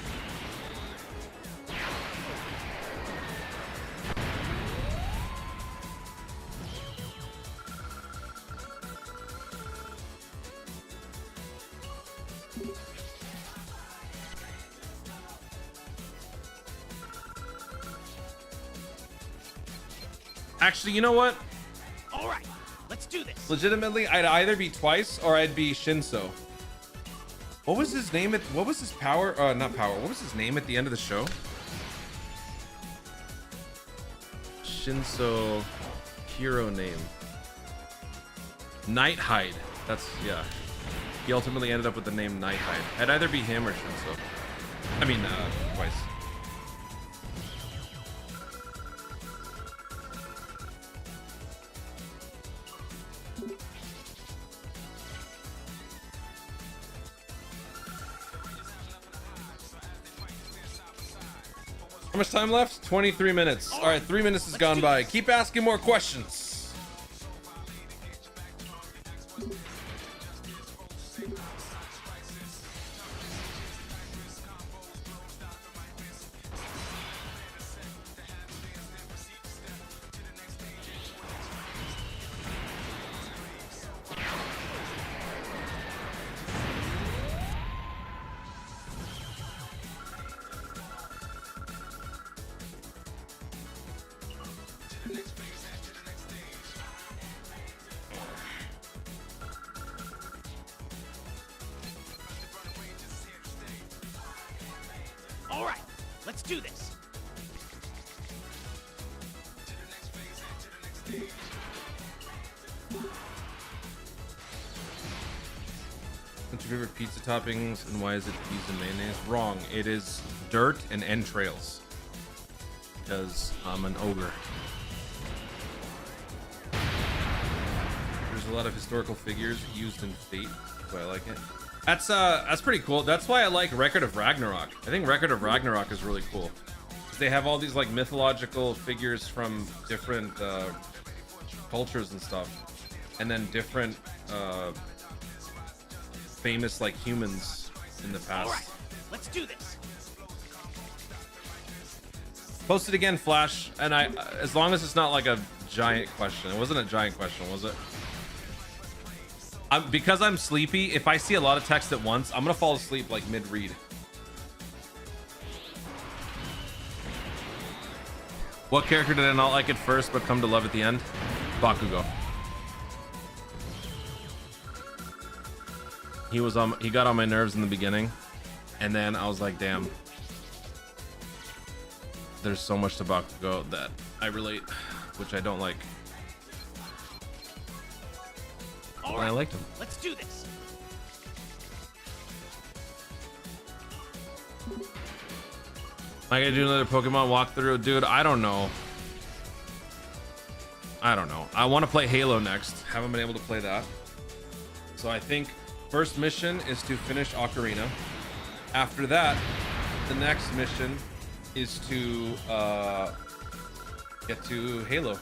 Actually, you know what? All right, let's do this. Legitimately, I'd either be twice or I'd be Shinso. What was his name what was his power? Not power. What was his name at the end of the show? Shinso hero name. Nighthide. That's, yeah. He ultimately ended up with the name Nighthide. I'd either be him or Shinso. I mean, twice. How much time left? 23 minutes. All right, 3 minutes has gone by. Keep asking more questions. All right, let's do this. favorite pizza toppings and why is it cheese and mayonnaise? Wrong. It is dirt and entrails. Because I'm an ogre. There's a lot of historical figures used in Fate. That's why I like it. That's pretty cool. That's why I like Record of Ragnarok. I think Record of Ragnarok is really cool. They have all these like mythological figures from different cultures and stuff, and then different famous like humans in the past. All right, let's do this. Post it again, Flash, and I, as long as it's not like a giant question. It wasn't a giant question, was it? Because I'm sleepy, if I see a lot of text at once, I'm gonna fall asleep like mid-read. What character did I not like at first but come to love at the end? Bakugo. He got on my nerves in the beginning, and then I was like, damn. There's so much to Bakugo that I relate, which I don't like. All But right, I liked him. let's do this. Am I gonna do another Pokemon walkthrough? Dude, I don't know. I want to play Halo next. Haven't been able to play that. So I think first mission is to finish Ocarina. After that, the next mission is to get to Halo.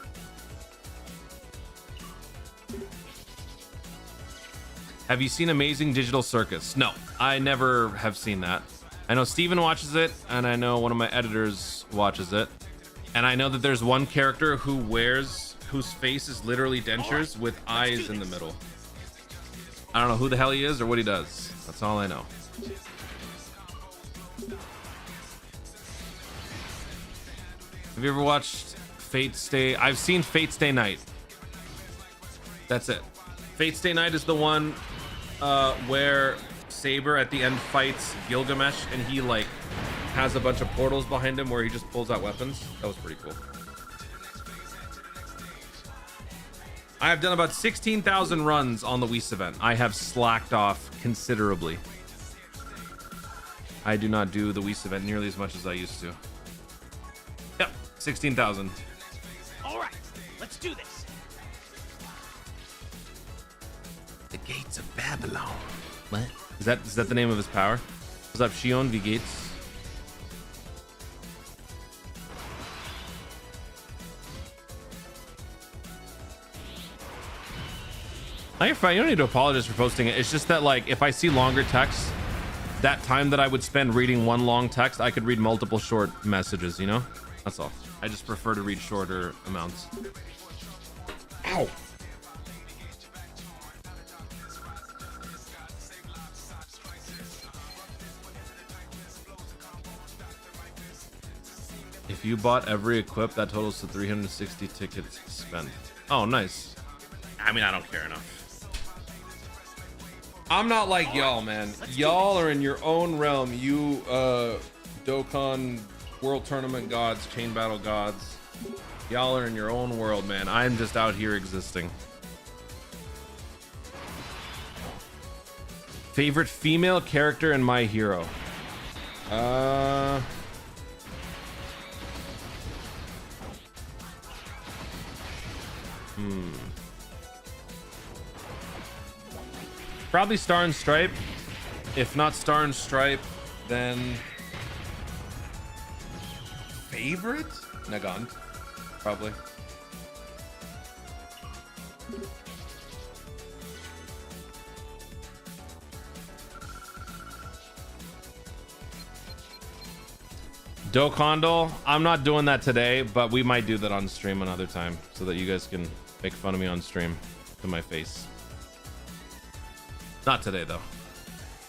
Have you seen Amazing Digital Circus? No, I never have seen that. I know Steven watches it, and I know one of my editors watches it. And I know that there's one character whose face is literally dentures with eyes in the middle. I don't know who the hell he is or what he does. That's all I know. Have you ever watched Fate Stay? I've seen Fate Stay Night. That's it. Fate Stay Night is the one where Saber at the end fights Gilgamesh, and he like has a bunch of portals behind him where he just pulls out weapons. That was pretty cool. I have done about 16,000 runs on the Whis event. I have slacked off considerably. I do not do the Whis event nearly as much as I used to. Yep, 16,000. All right, let's do this. The gates of Babylon. What? Is that the name of his power? What's up, Shion V Gates? No, you're fine. You don't need to apologize for posting it. It's just that, like, if I see longer text, that time that I would spend reading one long text, I could read multiple short messages, you know? That's all. I just prefer to read shorter amounts. Ow! If you bought every equip, that totals to 360 tickets spent. Oh, nice. I mean, I don't care enough. I'm not like y'all, man. Y'all are in your own realm. You, Dokkan World Tournament gods, Chain Battle gods. Y'all are in your own world, man. I'm just out here existing. Favorite female character in My Hero? Probably Star and Stripe. If not Star and Stripe, then favorite? Nagant, probably. Dokondal, I'm not doing that today, but we might do that on stream another time so that you guys can make fun of me on stream to my face. Not today though.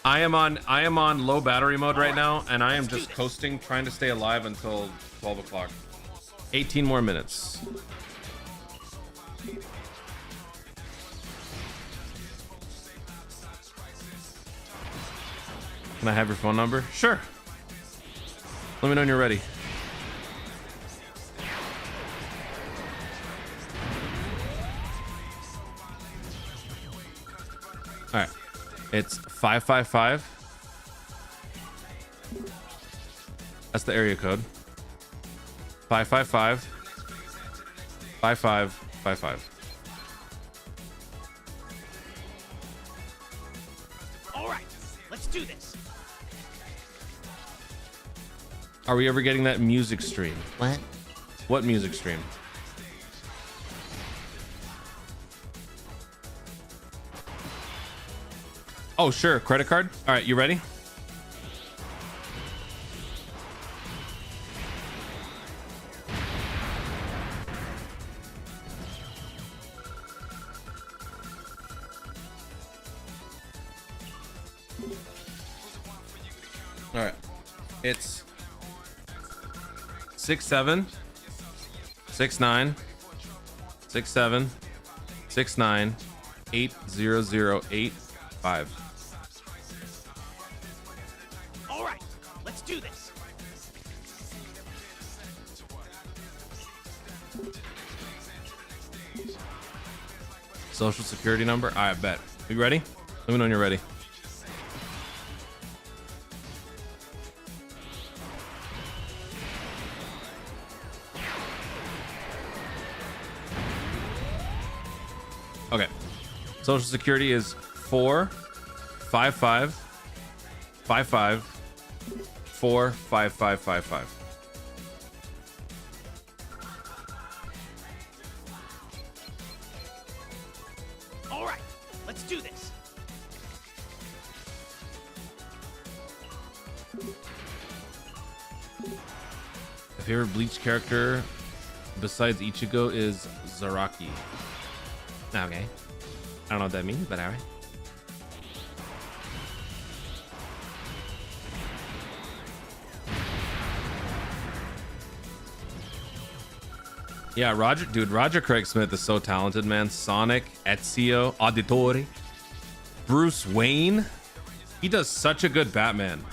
I am on low battery mode right now, and I am just coasting, trying to stay alive until 12 o'clock. 18 more minutes. Can I have your phone number? Sure. Let me know when you're ready. All right. It's 555. That's the area code. 555 5555. All right, let's do this. Are we ever getting that music stream? What? What music stream? Oh, sure. Credit card. All right, you ready? All right. It's 67 69 67 69 80085. All right, let's do this. Social security number. I bet. You ready? Let me know when you're ready. Okay. Social security is 455 55 45555. All right, let's do this. My favorite Bleach character besides Ichigo is Zaraki. Okay. I don't know what that means, but alright. Yeah, Roger Craig Smith is so talented, man. Sonic, Ezio, Auditore, Bruce Wayne. He does such a good Batman.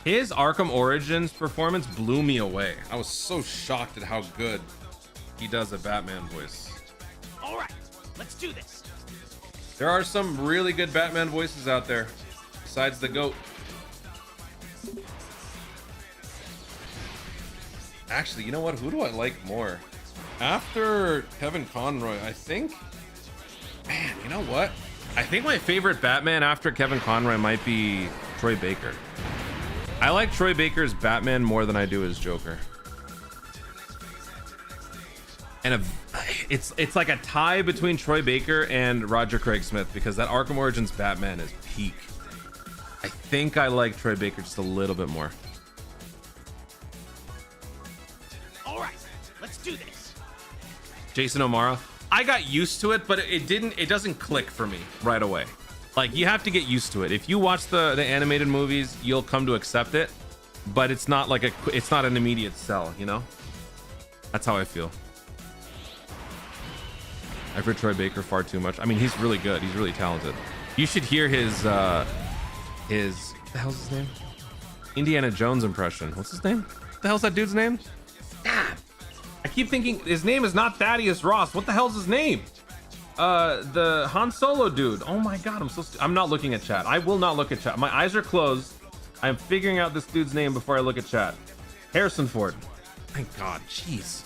His Arkham Origins performance blew me away. I was so shocked at how good he does a Batman voice. All right, let's do this. There are some really good Batman voices out there, besides the GOAT. Actually, you know what? Who do I like more? After Kevin Conroy, I think... Man, you know what? I think my favorite Batman after Kevin Conroy might be Troy Baker. I like Troy Baker's Batman more than I do his Joker. And it's like a tie between Troy Baker and Roger Craig Smith, because that Arkham Origins Batman is peak. I think I like Troy Baker just a little bit more. All right, let's do this. Jason O'Mara, I got used to it, but it doesn't click for me right away. Like, you have to get used to it. If you watch the animated movies, you'll come to accept it, but it's not like it's not an immediate sell, you know? That's how I feel. I've heard Troy Baker far too much. I mean, he's really good. He's really talented. You should hear his what the hell's his name? Indiana Jones impression. What's his name? What the hell's that dude's name? Ah, I keep thinking his name is not Thaddeus Ross. What the hell's his name? The Han Solo dude. Oh my god, I'm not looking at chat. I will not look at chat. My eyes are closed. I'm figuring out this dude's name before I look at chat. Harrison Ford. Thank God. Jeez.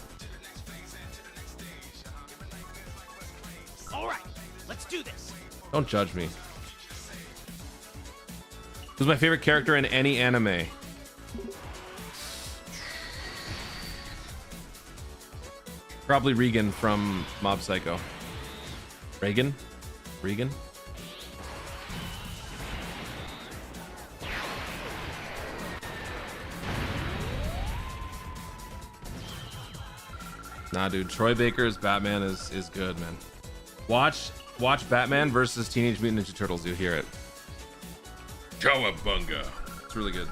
All right, let's do this. Don't judge me. Who's my favorite character in any anime? Probably Regan from Mob Psycho. Regan? Nah, dude. Troy Baker's Batman is good, man. Watch Batman versus Teenage Mutant Ninja Turtles. You'll hear it. Cowabunga. It's really good.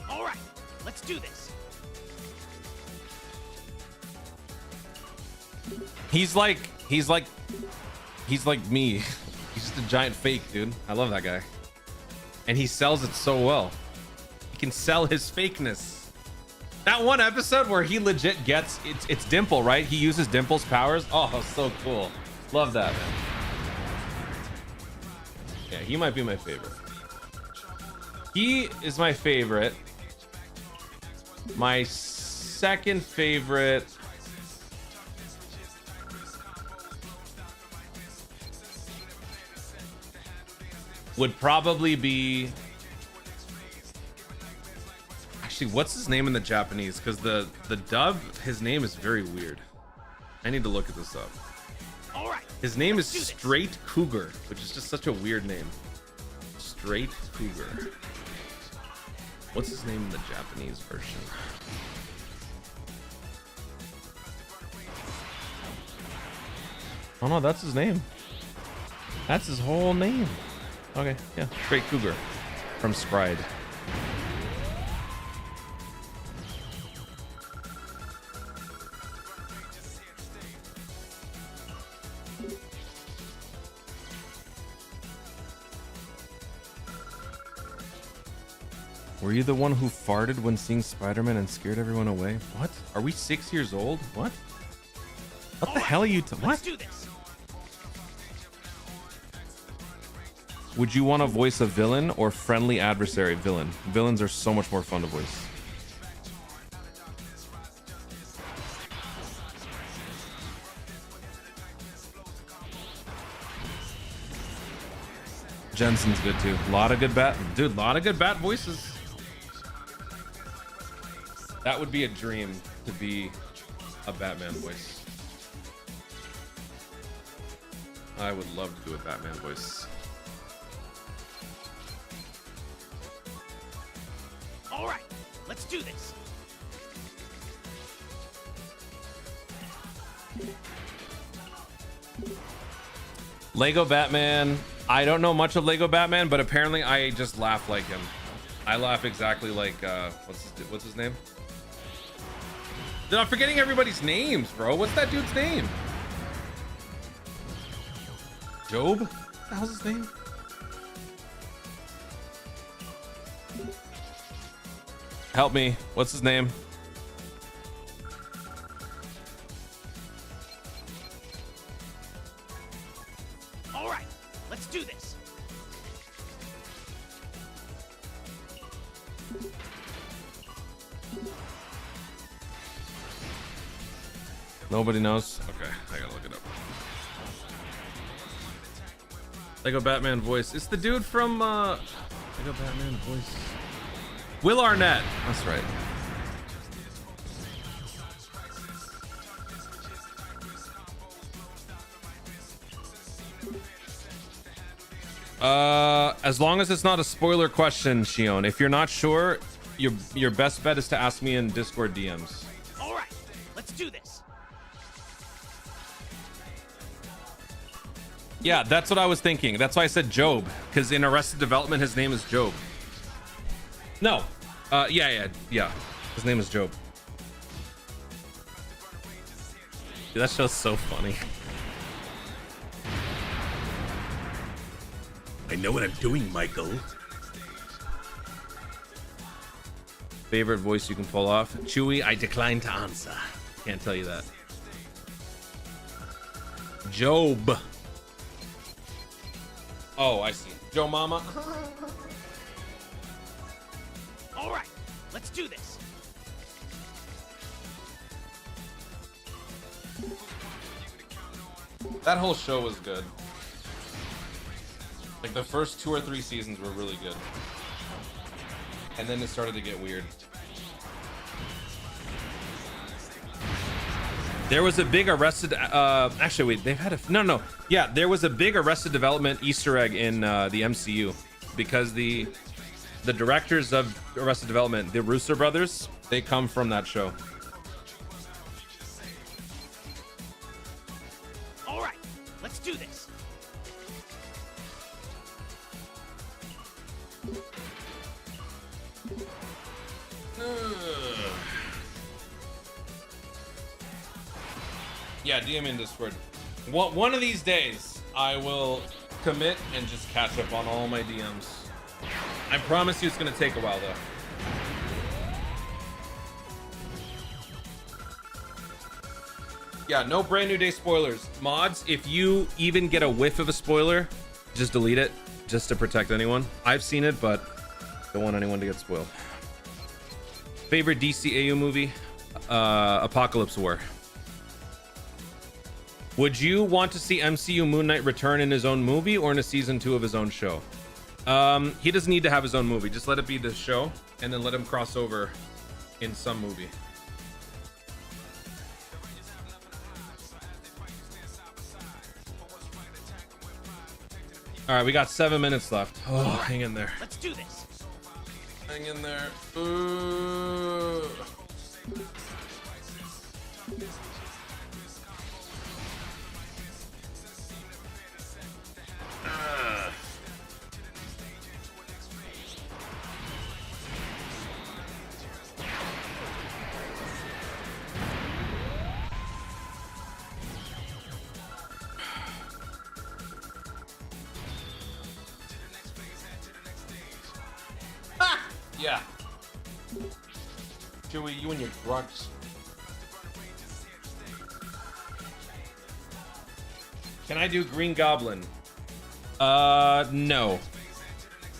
All right, let's do this. He's like me. He's just a giant fake, dude. I love that guy. And he sells it so well. He can sell his fakeness. That one episode where he legit gets it's Dimple, right? He uses Dimple's powers. Oh, so cool. Love that, man. Yeah, he might be my favorite. He is my favorite. My second favorite would probably be, actually, what's his name in the Japanese? Because the dub, his name is very weird. I need to look at this up. All right. His name is Straight Cougar, which is just such a weird name. Straight Cougar. What's his name in the Japanese version? Oh no, that's his name. That's his whole name. Okay, yeah, Straight Cougar from Spride. Were you the one who farted when seeing Spider-Man and scared everyone away? What? Are we 6 years old? What? What the hell are you? What? Let's do this. Would you want to voice a villain or friendly adversary? Villain. Villains are so much more fun to voice. Jensen's good too. A lot of good bat, dude. A lot of good bat voices. That would be a dream to be a Batman voice. I would love to do a Batman voice. All right, let's do this. Lego Batman. I don't know much of Lego Batman, but apparently I just laugh like him. I laugh exactly like what's his name? Dude, I'm forgetting everybody's names, bro. What's that dude's name? Job? What the hell's his name? Help me. What's his name? All right, let's do this. Nobody knows. Okay, I gotta look it up. Lego Batman voice. It's the dude from Lego Batman voice. Will Arnett. That's right. As long as it's not a spoiler question, Shion. If you're not sure, your best bet is to ask me in Discord DMs. All right, let's do this. Yeah, that's what I was thinking. That's why I said Job, because in Arrested Development, his name is Job. No. Yeah. His name is Job. Dude, that show's so funny. I know what I'm doing, Michael. Favorite voice you can pull off? Chewie, I decline to answer. Can't tell you that. Job. Oh, I see. Joe Mama. All right, let's do this. That whole show was good. Like the first 2 or 3 seasons were really good. And then it started to get weird. There was a big Arrested actually wait, they've had a no. Yeah, there was a big Arrested Development Easter egg in the MCU because the directors of Arrested Development, the Russo brothers, they come from that show. All right, let's do this. Yeah, DM in Discord. One of these days, I will commit and just catch up on all my DMs. I promise you it's gonna take a while though. Yeah, no brand new day spoilers. Mods, if you even get a whiff of a spoiler, just delete it just to protect anyone. I've seen it, but don't want anyone to get spoiled. Favorite DCAU movie? Apocalypse War. Would you want to see MCU Moon Knight return in his own movie or in a season 2 of his own show? He doesn't need to have his own movie. Just let it be the show and then let him cross over in some movie. All right, we got 7 minutes left. Oh, hang in there. Let's do this. Hang in there. Ooh. Yeah. Chewie, you and your grunts. Can I do Green Goblin? No.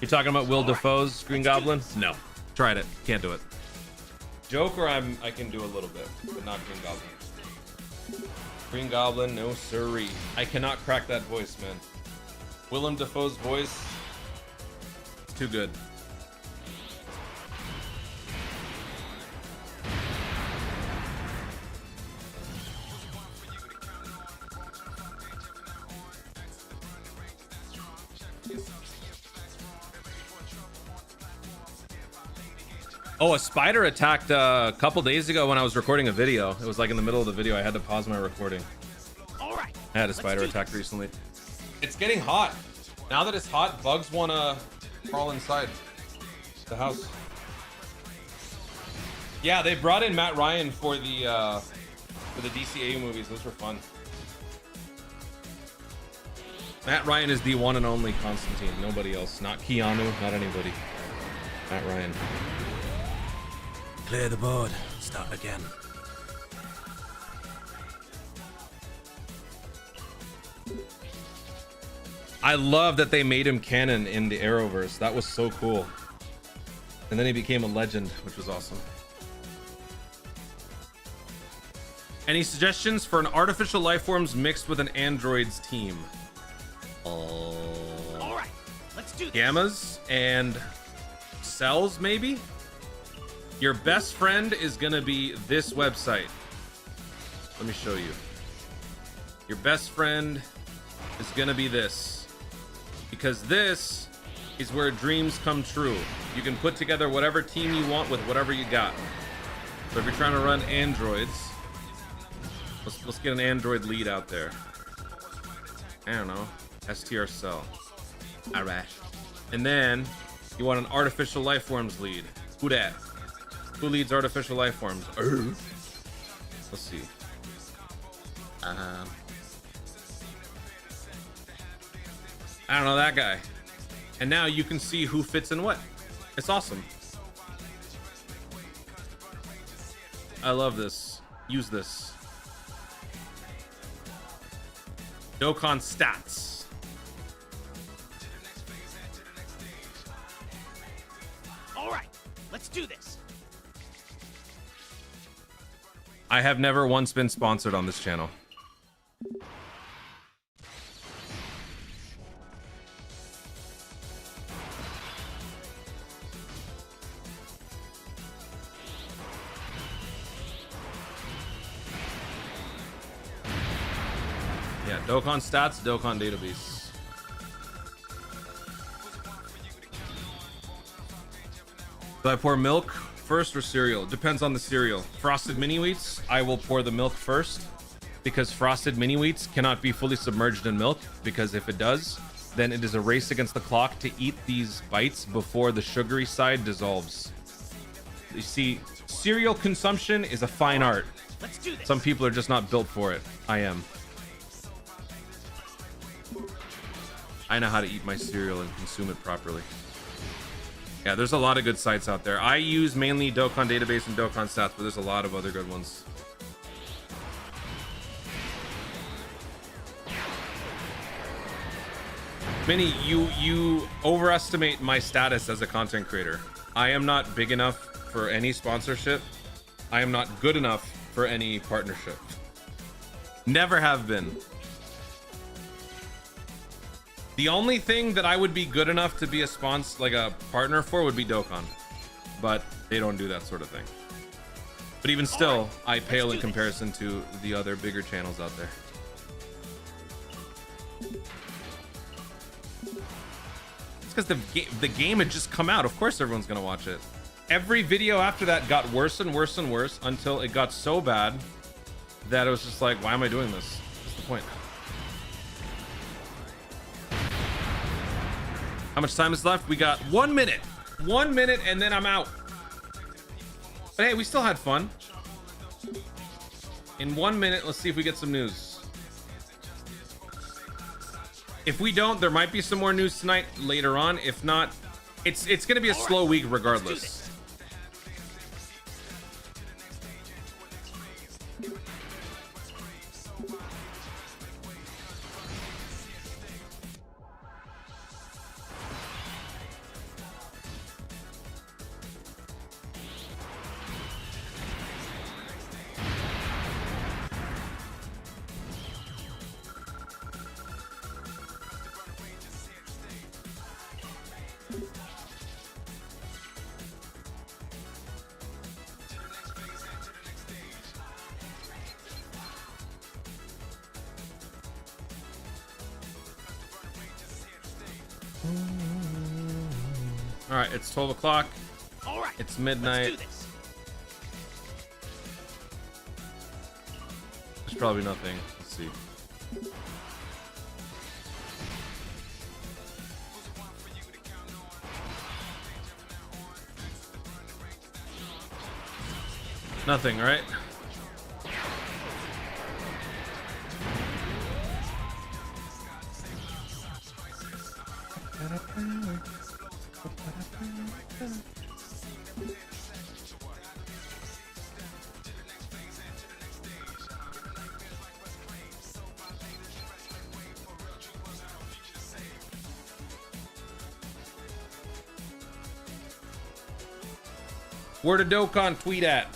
You're talking about Will Dafoe's Green Goblin? No. Tried it. Can't do it. Joker, I can do a little bit, but not Green Goblin. Green Goblin, no siree. I cannot crack that voice, man. Willem Dafoe's voice, it's too good. Oh, a spider attacked a couple days ago when I was recording a video. It was like in the middle of the video. I had to pause my recording. All right. I had a spider attack recently. It's getting hot. Now that it's hot, bugs want to crawl inside the house. Yeah, they brought in Matt Ryan for the DCAU movies. Those were fun. Matt Ryan is the one and only Constantine. Nobody else. Not Keanu. Not anybody. Matt Ryan. Clear the board. Start again. I love that they made him canon in the Arrowverse. That was so cool. And then he became a legend, which was awesome. Any suggestions for an artificial life forms mixed with an android's team? All right. Let's do this. Gammas and cells, maybe? Your best friend is gonna be this website. Let me show you. Your best friend is gonna be this. Because this is where dreams come true. You can put together whatever team you want with whatever you got. So if you're trying to run androids, let's get an android lead out there. I don't know. STR cell. Alright. And then you want an artificial life forms lead. Who dat? Who leads artificial life forms? Let's see. I don't know that guy. And now you can see who fits in what. It's awesome. I love this. Use this. Dokkan Stats. All right. Let's do this. I have never once been sponsored on this channel. Yeah, Dokkan Stats, Dokkan Database. Do I pour milk first or cereal? Depends on the cereal. Frosted mini wheats, I will pour the milk first because frosted mini wheats cannot be fully submerged in milk, because if it does, then it is a race against the clock to eat these bites before the sugary side dissolves. You see, cereal consumption is a fine art. Let's do this. Some people are just not built for it. I am. I know how to eat my cereal and consume it properly. Yeah, there's a lot of good sites out there. I use mainly Dokkan Database and Dokkan Stats, but there's a lot of other good ones. Minnie, you overestimate my status as a content creator. I am not big enough for any sponsorship. I am not good enough for any partnership. Never have been. The only thing that I would be good enough to be a sponsor, like a partner for, would be Dokkan, but they don't do that sort of thing. But even still, I pale in comparison to the other bigger channels out there. It's because the game had just come out. Of course everyone's gonna watch it. Every video after that got worse and worse and worse until it got so bad that it was just like, why am I doing this? What's the point? How much time is left? We got 1 minute. 1 minute and then I'm out. But hey, we still had fun. In 1 minute, let's see if we get some news. If we don't, there might be some more news tonight later on. If not, it's gonna be a slow week regardless. All right, it's 12 o'clock. All right. It's midnight. Let's do this. There's probably nothing. Let's see. Nothing, right? Where did Dokkan tweet at?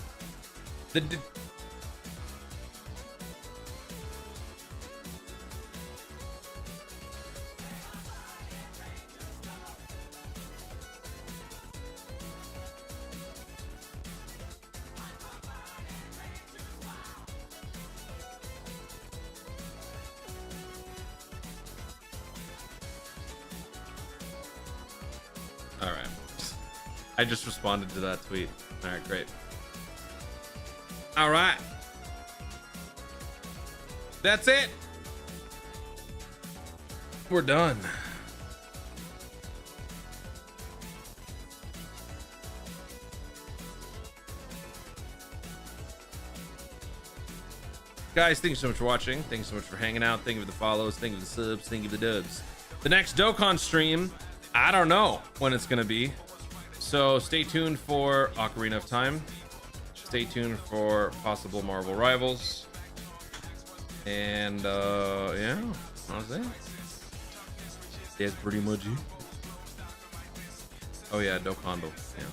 All right. I just responded to that tweet. All right, great. All right. That's it. We're done. Guys, thank you so much for watching. Thank you so much for hanging out. Thank you for the follows. Thank you for the subs. Thank you for the dubs. The next Dokkan stream, I don't know when it's going to be. So stay tuned for Ocarina of Time. Stay tuned for possible Marvel rivals. And yeah, how's that? That's pretty much it. Oh yeah, Dokkan. Yeah.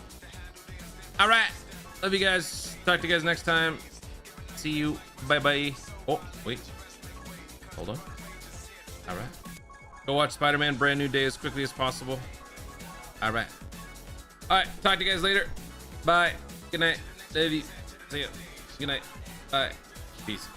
All right. Love you guys. Talk to you guys next time. See you. Bye bye. Oh, wait. Hold on. All right. Go watch Spider-Man Brand New Day as quickly as possible. All right. All right. Talk to you guys later. Bye. Good night. Love you. See ya. Good night. Bye. Peace.